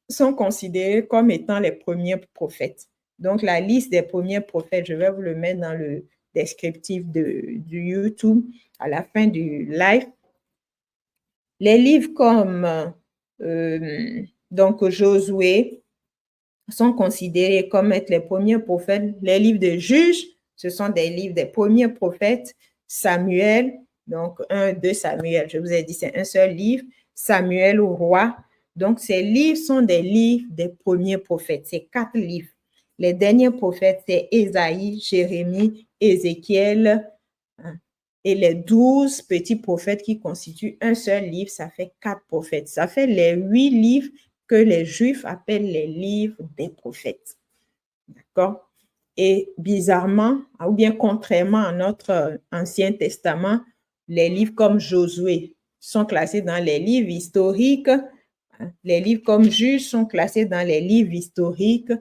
sont considérés comme étant les premiers prophètes. Donc, la liste des premiers prophètes, je vais vous le mettre dans le descriptif du YouTube à la fin du live. Les livres comme donc Josué sont considérés comme être les premiers prophètes. Les livres de Juges, ce sont des livres des premiers prophètes. Samuel, donc 1, 2 Samuel, je vous ai dit, c'est un seul livre. Samuel au roi. Donc, ces livres sont des livres des premiers prophètes. C'est 4 livres. Les derniers prophètes, c'est Ésaïe, Jérémie, Ézéchiel, et les 12 petits prophètes qui constituent un seul livre, ça fait 4 prophètes. Ça fait les 8 livres que les Juifs appellent les livres des prophètes. D'accord? Et bizarrement, ou bien contrairement à notre Ancien Testament, les livres comme Josué sont classés dans les livres historiques. Les livres comme Juges sont classés dans les livres historiques.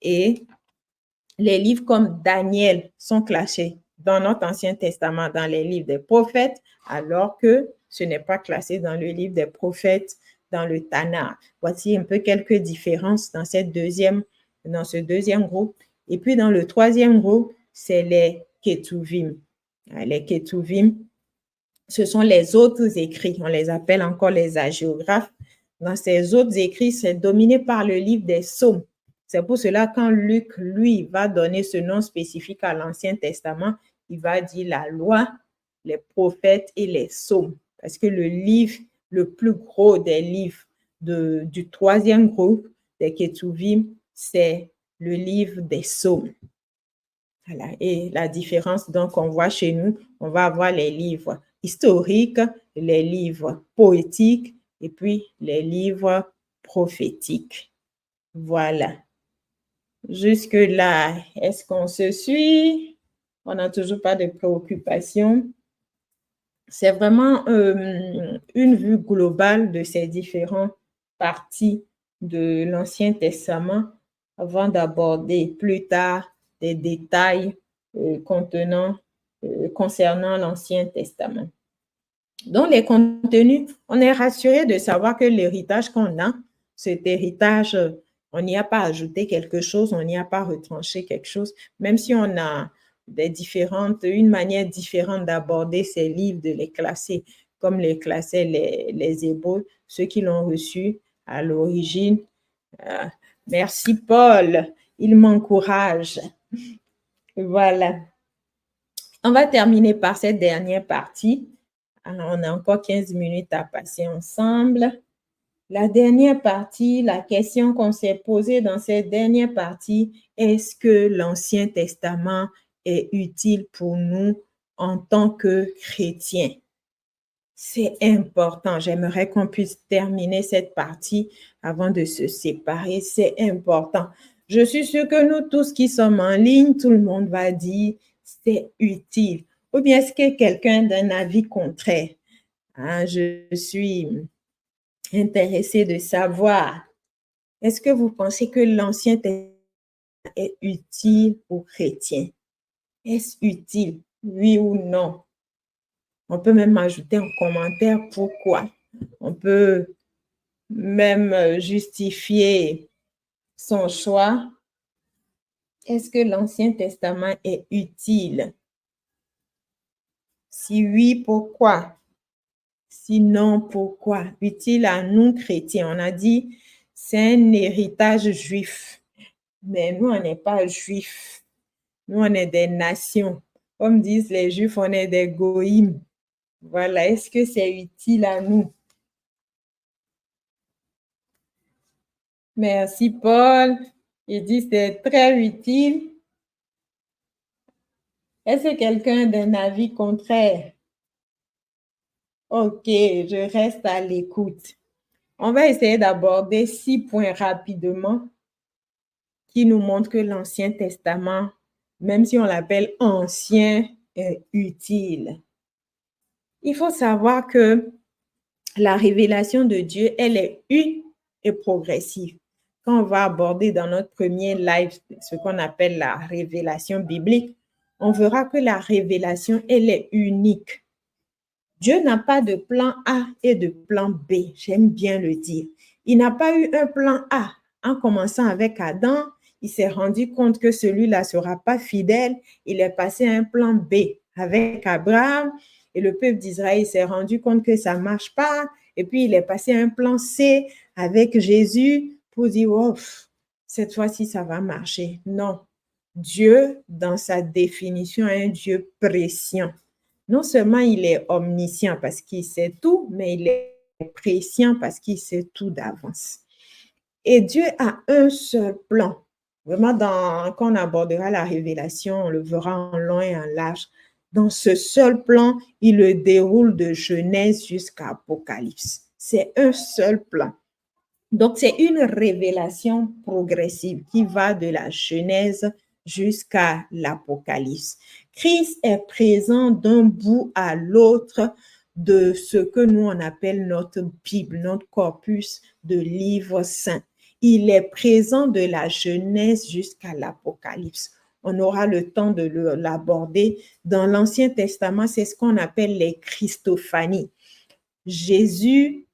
Et les livres comme Daniel sont classés dans notre Ancien Testament, dans les livres des prophètes, alors que ce n'est pas classé dans le livre des prophètes, dans le Tanakh. Voici un peu quelques différences dans ce deuxième groupe. Et puis, dans le troisième groupe, c'est les Ketuvim. Les Ketuvim, ce sont les autres écrits. On les appelle encore les hagiographes. Dans ces autres écrits, c'est dominé par le livre des psaumes. C'est pour cela, quand Luc, lui, va donner ce nom spécifique à l'Ancien Testament, il va dire la loi, les prophètes et les psaumes. Parce que le livre, le plus gros des livres du troisième groupe des Ketuvim, c'est le livre des psaumes. Voilà. Et la différence, donc, on voit chez nous, on va avoir les livres historiques, les livres poétiques et puis les livres prophétiques. Voilà. Jusque-là, est-ce qu'on se suit? On n'a toujours pas de préoccupation. C'est vraiment une vue globale de ces différentes parties de l'Ancien Testament avant d'aborder plus tard des détails concernant l'Ancien Testament. Dans les contenus, on est rassuré de savoir que l'héritage qu'on a, cet héritage, on n'y a pas ajouté quelque chose, on n'y a pas retranché quelque chose, même si on a une manière différente d'aborder ces livres, de les classer, comme les classaient les Hébreux, ceux qui l'ont reçu à l'origine. Merci Paul, il m'encourage. Voilà. On va terminer par cette dernière partie. Alors, on a encore 15 minutes à passer ensemble. La dernière partie, la question qu'on s'est posée dans cette dernière partie, est-ce que l'Ancien Testament est utile pour nous en tant que chrétiens? C'est important. J'aimerais qu'on puisse terminer cette partie avant de se séparer. C'est important. Je suis sûre que nous tous qui sommes en ligne, tout le monde va dire c'est utile. Ou bien est-ce que quelqu'un d'un avis contraire? Je suis intéressée de savoir. Est-ce que vous pensez que l'Ancien Testament est utile aux chrétiens? Est-ce utile? Oui ou non? On peut même ajouter en commentaire pourquoi. On peut même justifier son choix. Est-ce que l'Ancien Testament est utile? Si oui, pourquoi? Sinon, pourquoi? Utile à nous chrétiens. On a dit, c'est un héritage juif. Mais nous, on n'est pas juifs. Nous, on est des nations. Comme disent les juifs, on est des goïms. Voilà, est-ce que c'est utile à nous? Merci, Paul. Il dit c'est très utile. Est-ce que quelqu'un d'un avis contraire? OK, je reste à l'écoute. On va essayer d'aborder 6 points rapidement qui nous montrent que l'Ancien Testament, même si on l'appelle ancien, est utile. Il faut savoir que la révélation de Dieu, elle est une et progressive. Quand on va aborder dans notre premier live ce qu'on appelle la révélation biblique, on verra que la révélation, elle est unique. Dieu n'a pas de plan A et de plan B, j'aime bien le dire. Il n'a pas eu un plan A en commençant avec Adam. Il s'est rendu compte que celui-là ne sera pas fidèle. Il est passé à un plan B avec Abraham et le peuple d'Israël s'est rendu compte que ça ne marche pas. Et puis, il est passé à un plan C avec Jésus pour dire, oh, cette fois-ci, ça va marcher. Non. Dieu, dans sa définition, est un Dieu prescient. Non seulement il est omniscient parce qu'il sait tout, mais il est prescient parce qu'il sait tout d'avance. Et Dieu a un seul plan. Vraiment, quand on abordera la révélation, on le verra en long et en large. Dans ce seul plan, il le déroule de Genèse jusqu'à Apocalypse. C'est un seul plan. Donc, c'est une révélation progressive qui va de la Genèse jusqu'à l'Apocalypse. Christ est présent d'un bout à l'autre de ce que nous, on appelle notre Bible, notre corpus de livres saints. Il est présent de la Genèse jusqu'à l'Apocalypse. On aura le temps de l'aborder. Dans l'Ancien Testament, c'est ce qu'on appelle les Christophanies. Jésus,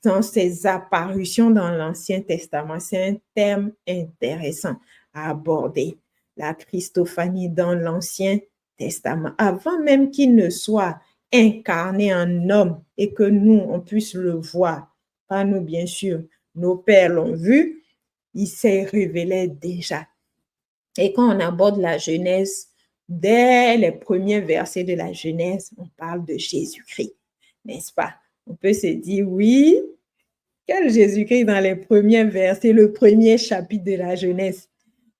dans ses apparitions dans l'Ancien Testament, c'est un thème intéressant à aborder. La Christophanie dans l'Ancien Testament, avant même qu'il ne soit incarné en homme et que nous, on puisse le voir. Pas nous, bien sûr, nos pères l'ont vu, il s'est révélé déjà. Et quand on aborde la Genèse, dès les premiers versets de la Genèse, on parle de Jésus-Christ, n'est-ce pas? On peut se dire, oui, quel Jésus-Christ dans les premiers versets, le premier chapitre de la Genèse.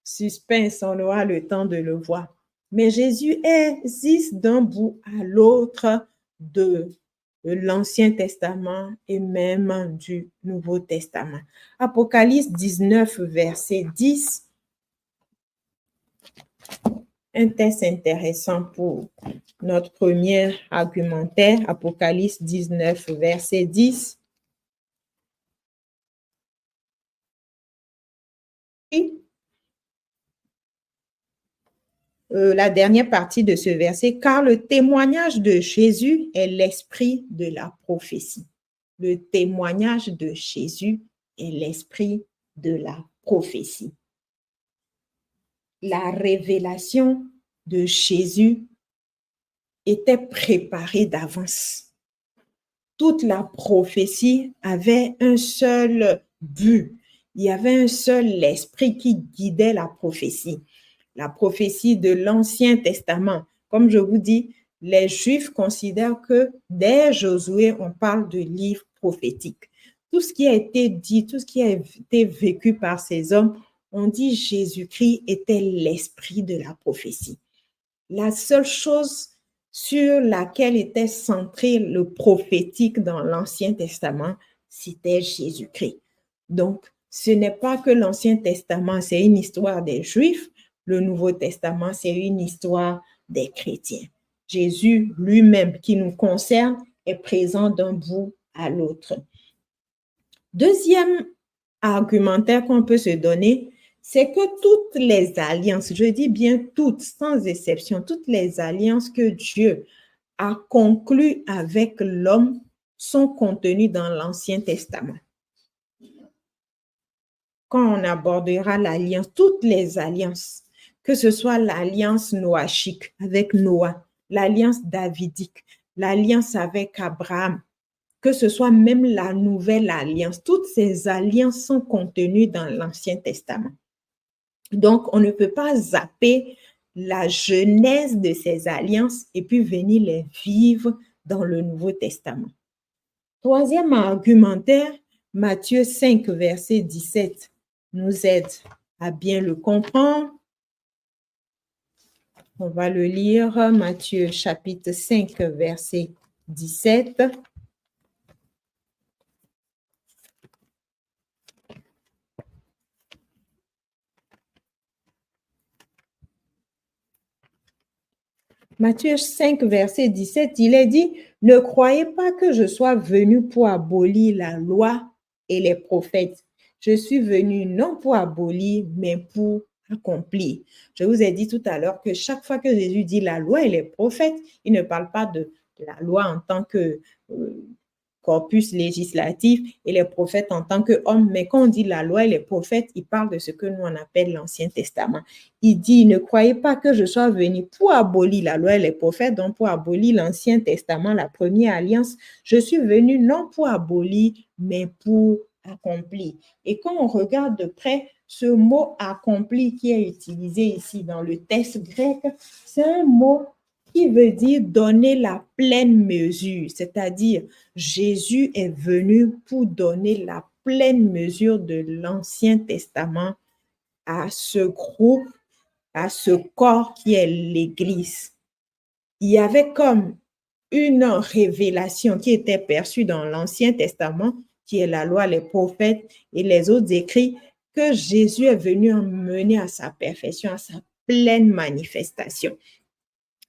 Suspense, on aura le temps de le voir. Mais Jésus existe d'un bout à l'autre de l'Ancien Testament et même du Nouveau Testament. Apocalypse 19, verset 10, Un texte intéressant pour notre premier argumentaire, Apocalypse 19, verset 10. La dernière partie de ce verset, car le témoignage de Jésus est l'esprit de la prophétie. Le témoignage de Jésus est l'esprit de la prophétie. La révélation de Jésus était préparée d'avance. Toute la prophétie avait un seul but. Il y avait un seul esprit qui guidait la prophétie. La prophétie de l'Ancien Testament. Comme je vous dis, les Juifs considèrent que dès Josué, on parle de livre prophétique. Tout ce qui a été dit, tout ce qui a été vécu par ces hommes, on dit Jésus-Christ était l'esprit de la prophétie. La seule chose sur laquelle était centré le prophétique dans l'Ancien Testament, c'était Jésus-Christ. Donc, ce n'est pas que l'Ancien Testament, c'est une histoire des Juifs, le Nouveau Testament, c'est une histoire des chrétiens. Jésus lui-même, qui nous concerne, est présent d'un bout à l'autre. Deuxième argumentaire qu'on peut se donner, c'est que toutes les alliances, je dis bien toutes, sans exception, toutes les alliances que Dieu a conclues avec l'homme sont contenues dans l'Ancien Testament. Quand on abordera l'alliance, toutes les alliances, que ce soit l'alliance noachique avec Noah, l'alliance davidique, l'alliance avec Abraham, que ce soit même la nouvelle alliance, toutes ces alliances sont contenues dans l'Ancien Testament. Donc, on ne peut pas zapper la genèse de ces alliances et puis venir les vivre dans le Nouveau Testament. Troisième argumentaire, Matthieu 5, verset 17, nous aide à bien le comprendre. On va le lire, Matthieu chapitre 5, verset 17. Matthieu 5, verset 17, il est dit, « Ne croyez pas que je sois venu pour abolir la loi et les prophètes. Je suis venu non pour abolir, mais pour accomplir. » Je vous ai dit tout à l'heure que chaque fois que Jésus dit la loi et les prophètes, il ne parle pas de la loi en tant que corpus législatif et les prophètes en tant qu'hommes. Mais quand on dit la loi et les prophètes, il parle de ce que nous on appelle l'Ancien Testament. Il dit, ne croyez pas que je sois venu pour abolir la loi et les prophètes, donc pour abolir l'Ancien Testament, la première alliance. Je suis venu non pour abolir, mais pour accomplir. Et quand on regarde de près, ce mot accompli qui est utilisé ici dans le texte grec, c'est un mot qui veut dire donner la pleine mesure, c'est-à-dire Jésus est venu pour donner la pleine mesure de l'Ancien Testament à ce groupe, à ce corps qui est l'Église. Il y avait comme une révélation qui était perçue dans l'Ancien Testament, qui est la loi, les prophètes et les autres écrits, que Jésus est venu mener à sa perfection, à sa pleine manifestation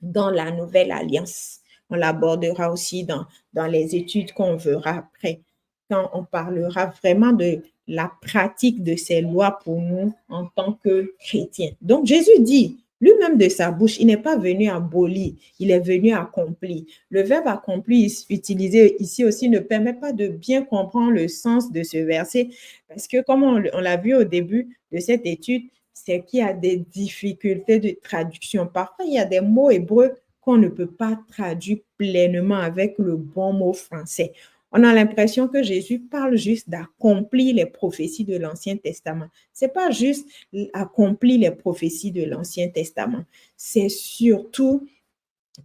dans la nouvelle alliance. On l'abordera aussi dans les études qu'on verra après, quand on parlera vraiment de la pratique de ces lois pour nous en tant que chrétiens. Donc, Jésus dit, lui-même de sa bouche, il n'est pas venu abolir, il est venu accomplir. Le verbe accomplir utilisé ici aussi ne permet pas de bien comprendre le sens de ce verset, parce que comme on l'a vu au début de cette étude, c'est qu'il y a des difficultés de traduction. Parfois, il y a des mots hébreux qu'on ne peut pas traduire pleinement avec le bon mot français. On a l'impression que Jésus parle juste d'accomplir les prophéties de l'Ancien Testament. Ce n'est pas juste accomplir les prophéties de l'Ancien Testament. C'est surtout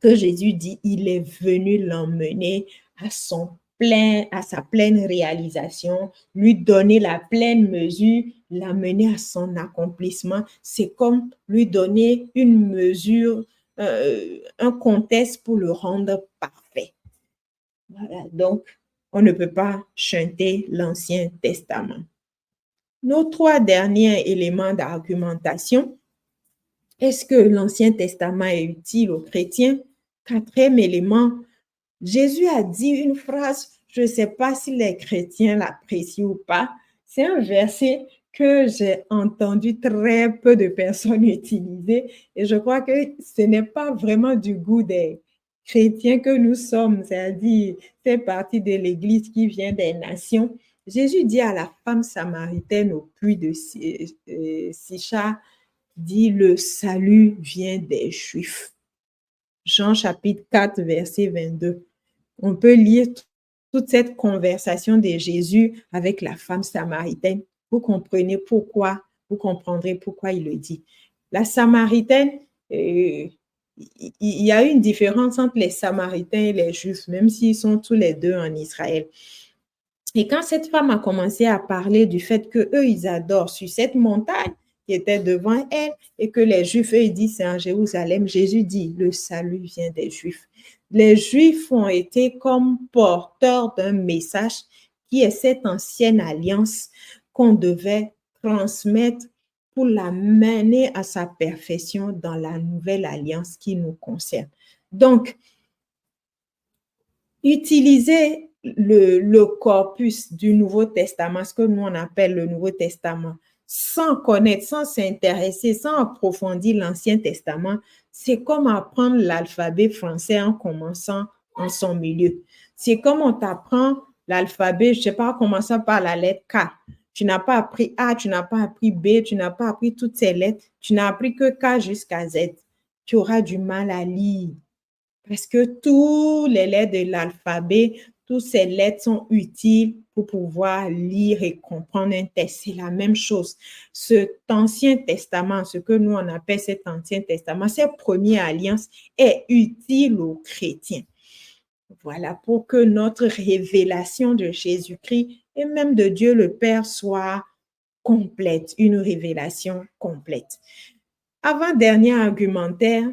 que Jésus dit, il est venu l'emmener à sa pleine réalisation, lui donner la pleine mesure, l'amener à son accomplissement. C'est comme lui donner une mesure, un contexte pour le rendre parfait. Voilà, donc on ne peut pas chanter l'Ancien Testament. Nos trois derniers éléments d'argumentation. Est-ce que l'Ancien Testament est utile aux chrétiens? Quatrième élément, Jésus a dit une phrase, je ne sais pas si les chrétiens l'apprécient ou pas. C'est un verset que j'ai entendu très peu de personnes utiliser et je crois que ce n'est pas vraiment du goût des chrétiens que nous sommes, c'est-à-dire fait partie de l'Église qui vient des nations. Jésus dit à la femme samaritaine au puits de Sichar, dit le salut vient des Juifs. Jean chapitre 4, verset 22. On peut lire toute cette conversation de Jésus avec la femme samaritaine. Vous comprenez pourquoi, vous comprendrez pourquoi il le dit. La Samaritaine, il y a une différence entre les Samaritains et les Juifs, même s'ils sont tous les deux en Israël. Et quand cette femme a commencé à parler du fait qu'eux, ils adorent sur cette montagne qui était devant elle et que les Juifs, eux, ils disent c'est en Jérusalem, Jésus dit, le salut vient des Juifs. Les Juifs ont été comme porteurs d'un message qui est cette ancienne alliance qu'on devait transmettre pour la mener à sa perfection dans la nouvelle alliance qui nous concerne. Donc, utiliser le corpus du Nouveau Testament, ce que nous on appelle le Nouveau Testament, sans connaître, sans s'intéresser, sans approfondir l'Ancien Testament, c'est comme apprendre l'alphabet français en commençant en son milieu. C'est comme on t'apprend l'alphabet, je ne sais pas, en commençant par la lettre K. Tu n'as pas appris A, tu n'as pas appris B, tu n'as pas appris toutes ces lettres, tu n'as appris que K jusqu'à Z. Tu auras du mal à lire. Parce que tous les lettres de l'alphabet, toutes ces lettres sont utiles pour pouvoir lire et comprendre un texte. C'est la même chose. Cet Ancien Testament, ce que nous on appelle cet Ancien Testament, cette première alliance est utile aux chrétiens. Voilà, pour que notre révélation de Jésus-Christ et même de Dieu le Père soit complète, une révélation complète. Avant-dernier argumentaire,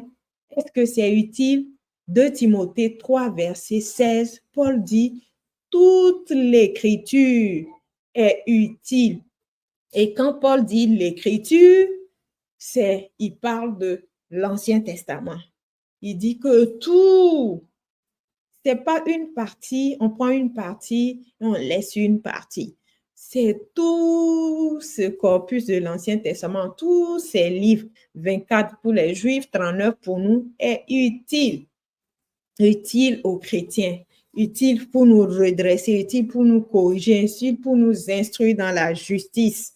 est-ce que c'est utile? 2 Timothée 3, verset 16, Paul dit, toute l'écriture est utile. Et quand Paul dit l'écriture, il parle de l'Ancien Testament. Il dit que tout, c'est pas une partie, on prend une partie et on laisse une partie. C'est tout ce corpus de l'Ancien Testament, tous ces livres, 24 pour les Juifs, 39 pour nous, est utile. Utile aux chrétiens, utile pour nous redresser, utile pour nous corriger, utile pour nous instruire dans la justice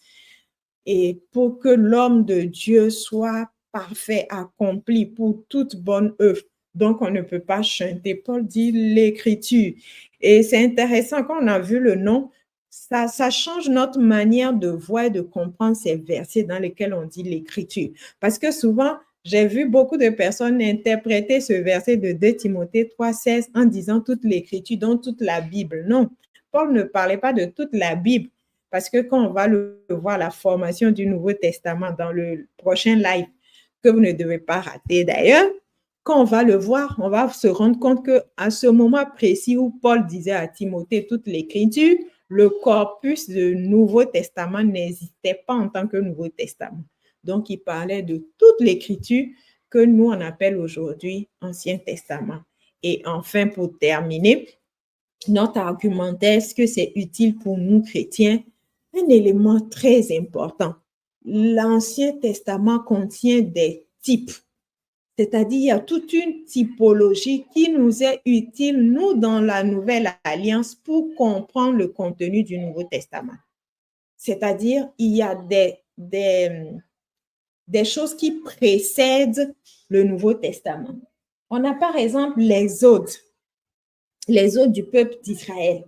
et pour que l'homme de Dieu soit parfait, accompli pour toute bonne œuvre. Donc, on ne peut pas chanter. Paul dit l'écriture. Et c'est intéressant, quand on a vu le nom, ça change notre manière de voir et de comprendre ces versets dans lesquels on dit l'écriture. Parce que souvent, j'ai vu beaucoup de personnes interpréter ce verset de 2 Timothée 3,16 en disant toute l'écriture, donc toute la Bible. Non, Paul ne parlait pas de toute la Bible. Parce que quand on va le voir, la formation du Nouveau Testament dans le prochain live, que vous ne devez pas rater d'ailleurs, quand on va le voir, on va se rendre compte qu'à ce moment précis où Paul disait à Timothée toute l'écriture, le corpus du Nouveau Testament n'existait pas en tant que Nouveau Testament. Donc, il parlait de toute l'écriture que nous, on appelle aujourd'hui Ancien Testament. Et enfin, pour terminer, notre argumentaire, est-ce que c'est utile pour nous chrétiens? Un élément très important. L'Ancien Testament contient des types, c'est-à-dire il y a toute une typologie qui nous est utile, nous, dans la Nouvelle Alliance, pour comprendre le contenu du Nouveau Testament. C'est-à-dire, il y a des choses qui précèdent le Nouveau Testament. On a par exemple l'Exode du peuple d'Israël.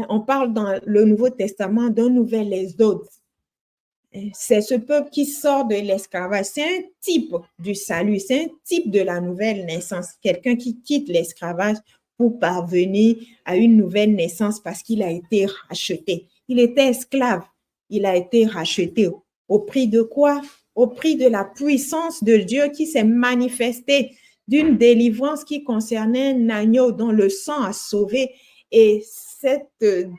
On parle dans le Nouveau Testament d'un nouvel exode. C'est ce peuple qui sort de l'esclavage. C'est un type du salut, c'est un type de la nouvelle naissance. Quelqu'un qui quitte l'esclavage pour parvenir à une nouvelle naissance parce qu'il a été racheté. Il était esclave, il a été racheté. Au prix de quoi? Au prix de la puissance de Dieu qui s'est manifestée, d'une délivrance qui concernait un agneau dont le sang a sauvé. Et cette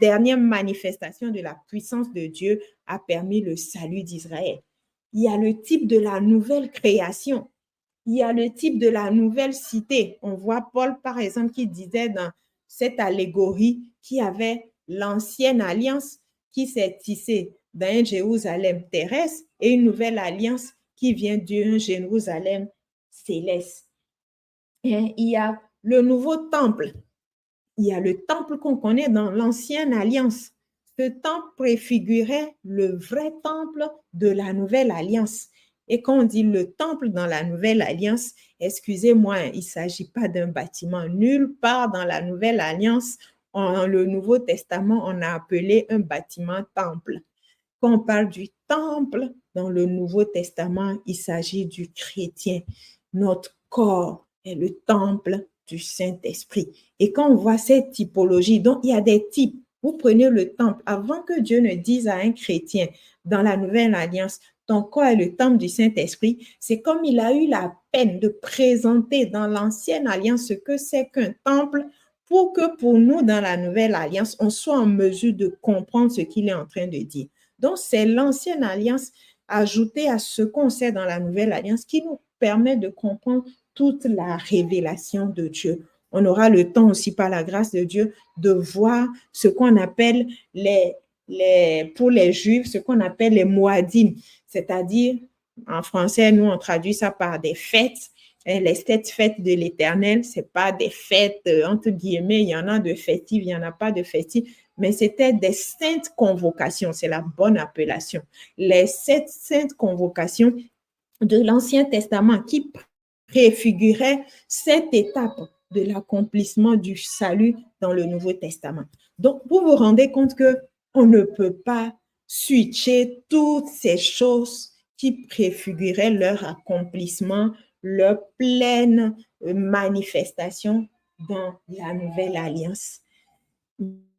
dernière manifestation de la puissance de Dieu a permis le salut d'Israël. il y a le type de la nouvelle création. Il y a le type de la nouvelle cité. On voit Paul, par exemple, qui disait dans cette allégorie qu'il y avait l'ancienne alliance qui s'est tissée dans un Jérusalem terrestre et une nouvelle alliance qui vient d'un Jérusalem céleste. Et il y a le nouveau temple. Il y a le temple qu'on connaît dans l'ancienne alliance. Ce temple préfigurait le vrai temple de la nouvelle alliance. Et quand on dit le temple dans la nouvelle alliance, excusez-moi, il ne s'agit pas d'un bâtiment. Nulle part dans la nouvelle alliance, dans le Nouveau Testament, on a appelé un bâtiment temple. Quand on parle du temple dans le Nouveau Testament, il s'agit du chrétien. Notre corps est le temple du Saint-Esprit. Et quand on voit cette typologie, donc il y a des types. Vous prenez le temple, avant que Dieu ne dise à un chrétien dans la Nouvelle Alliance, ton corps est le temple du Saint-Esprit, c'est comme il a eu la peine de présenter dans l'Ancienne Alliance ce que c'est qu'un temple pour que pour nous, dans la Nouvelle Alliance, on soit en mesure de comprendre ce qu'il est en train de dire. Donc, c'est l'Ancienne Alliance ajoutée à ce qu'on sait dans la Nouvelle Alliance qui nous permet de comprendre toute la révélation de Dieu. On aura le temps aussi, par la grâce de Dieu, de voir ce qu'on appelle pour les Juifs, ce qu'on appelle les Moadim, c'est-à-dire, en français, nous, on traduit ça par des fêtes. Les 7 fêtes de l'Éternel, ce n'est pas des fêtes, entre guillemets, il y en a de festives, il n'y en a pas de festives, mais c'était des saintes convocations, c'est la bonne appellation. Les 7 saintes convocations de l'Ancien Testament qui préfiguraient cette étape de l'accomplissement du salut dans le Nouveau Testament. Donc, vous vous rendez compte qu'on ne peut pas switcher toutes ces choses qui préfiguraient leur accomplissement, leur pleine manifestation dans la Nouvelle Alliance.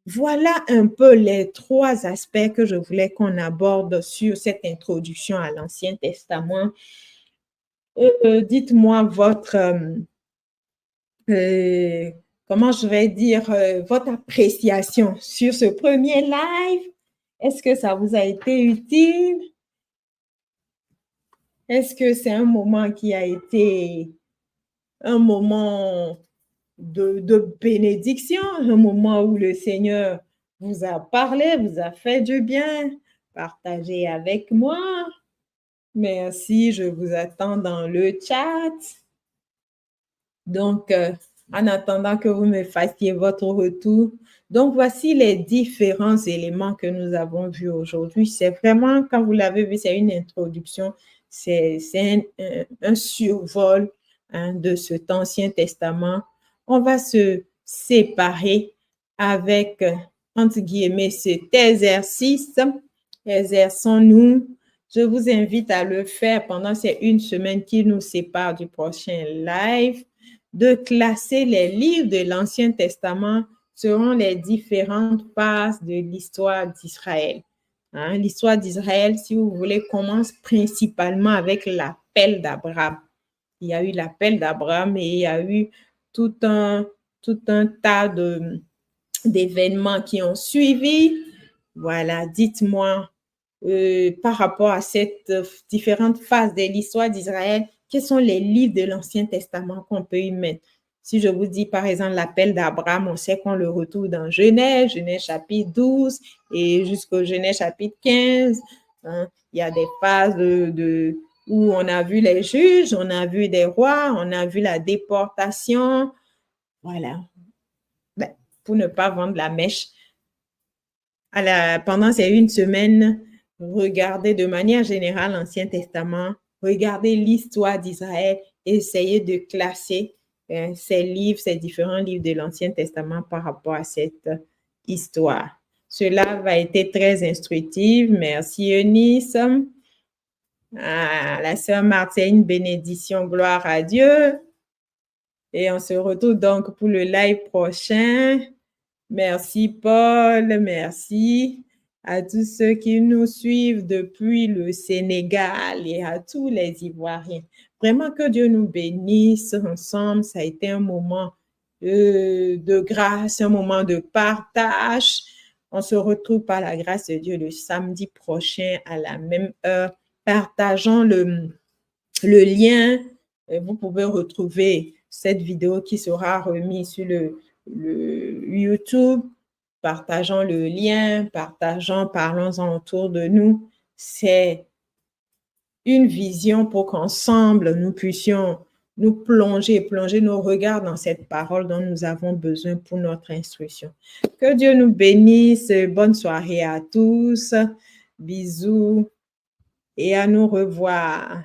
Voilà un peu les 3 aspects que je voulais qu'on aborde sur cette introduction à l'Ancien Testament. Dites-moi votre, comment je vais dire, votre appréciation sur ce premier live. Est-ce que ça vous a été utile? Est-ce que c'est un moment qui a été un moment de bénédiction, un moment où le Seigneur vous a parlé, vous a fait du bien? Partagez avec moi. Merci, je vous attends dans le chat. Donc, en attendant que vous me fassiez votre retour, donc voici les différents éléments que nous avons vus aujourd'hui. C'est vraiment, quand vous l'avez vu, c'est une introduction, c'est un survol de cet Ancien Testament. On va se séparer avec, entre guillemets, cet exercice. Exerçons-nous. Je vous invite à le faire pendant ces 1 semaine qui nous sépare du prochain live, de classer les livres de l'Ancien Testament selon les différentes phases de l'histoire d'Israël. L'histoire d'Israël, si vous voulez, commence principalement avec l'appel d'Abraham. Il y a eu l'appel d'Abraham et il y a eu tout un tas d'événements qui ont suivi. Voilà, dites-moi, par rapport à cette différentes phases de l'histoire d'Israël, quels sont les livres de l'Ancien Testament qu'on peut y mettre? Si je vous dis, par exemple, l'appel d'Abraham, on sait qu'on le retrouve dans Genèse chapitre 12 et jusqu'au Genèse chapitre 15. Il y a des phases où on a vu les juges, on a vu des rois, on a vu la déportation. Voilà. Pour ne pas vendre la mèche, pendant ces 1 semaine, regardez de manière générale l'Ancien Testament, regardez l'histoire d'Israël, essayez de classer ces livres, ces différents livres de l'Ancien Testament par rapport à cette histoire. Cela va être très instructif. Merci Eunice. La sœur Martine, bénédiction, gloire à Dieu. Et on se retrouve donc pour le live prochain. Merci Paul, merci à tous ceux qui nous suivent depuis le Sénégal et à tous les Ivoiriens. Vraiment que Dieu nous bénisse ensemble. Ça a été un moment de grâce, un moment de partage. On se retrouve par la grâce de Dieu le samedi prochain à la même heure partageons le lien. Vous pouvez retrouver cette vidéo qui sera remise sur le YouTube. Partageons le lien, parlons-en autour de nous. C'est une vision pour qu'ensemble, nous puissions nous plonger nos regards dans cette parole dont nous avons besoin pour notre instruction. Que Dieu nous bénisse. Bonne soirée à tous. Bisous et à nous revoir.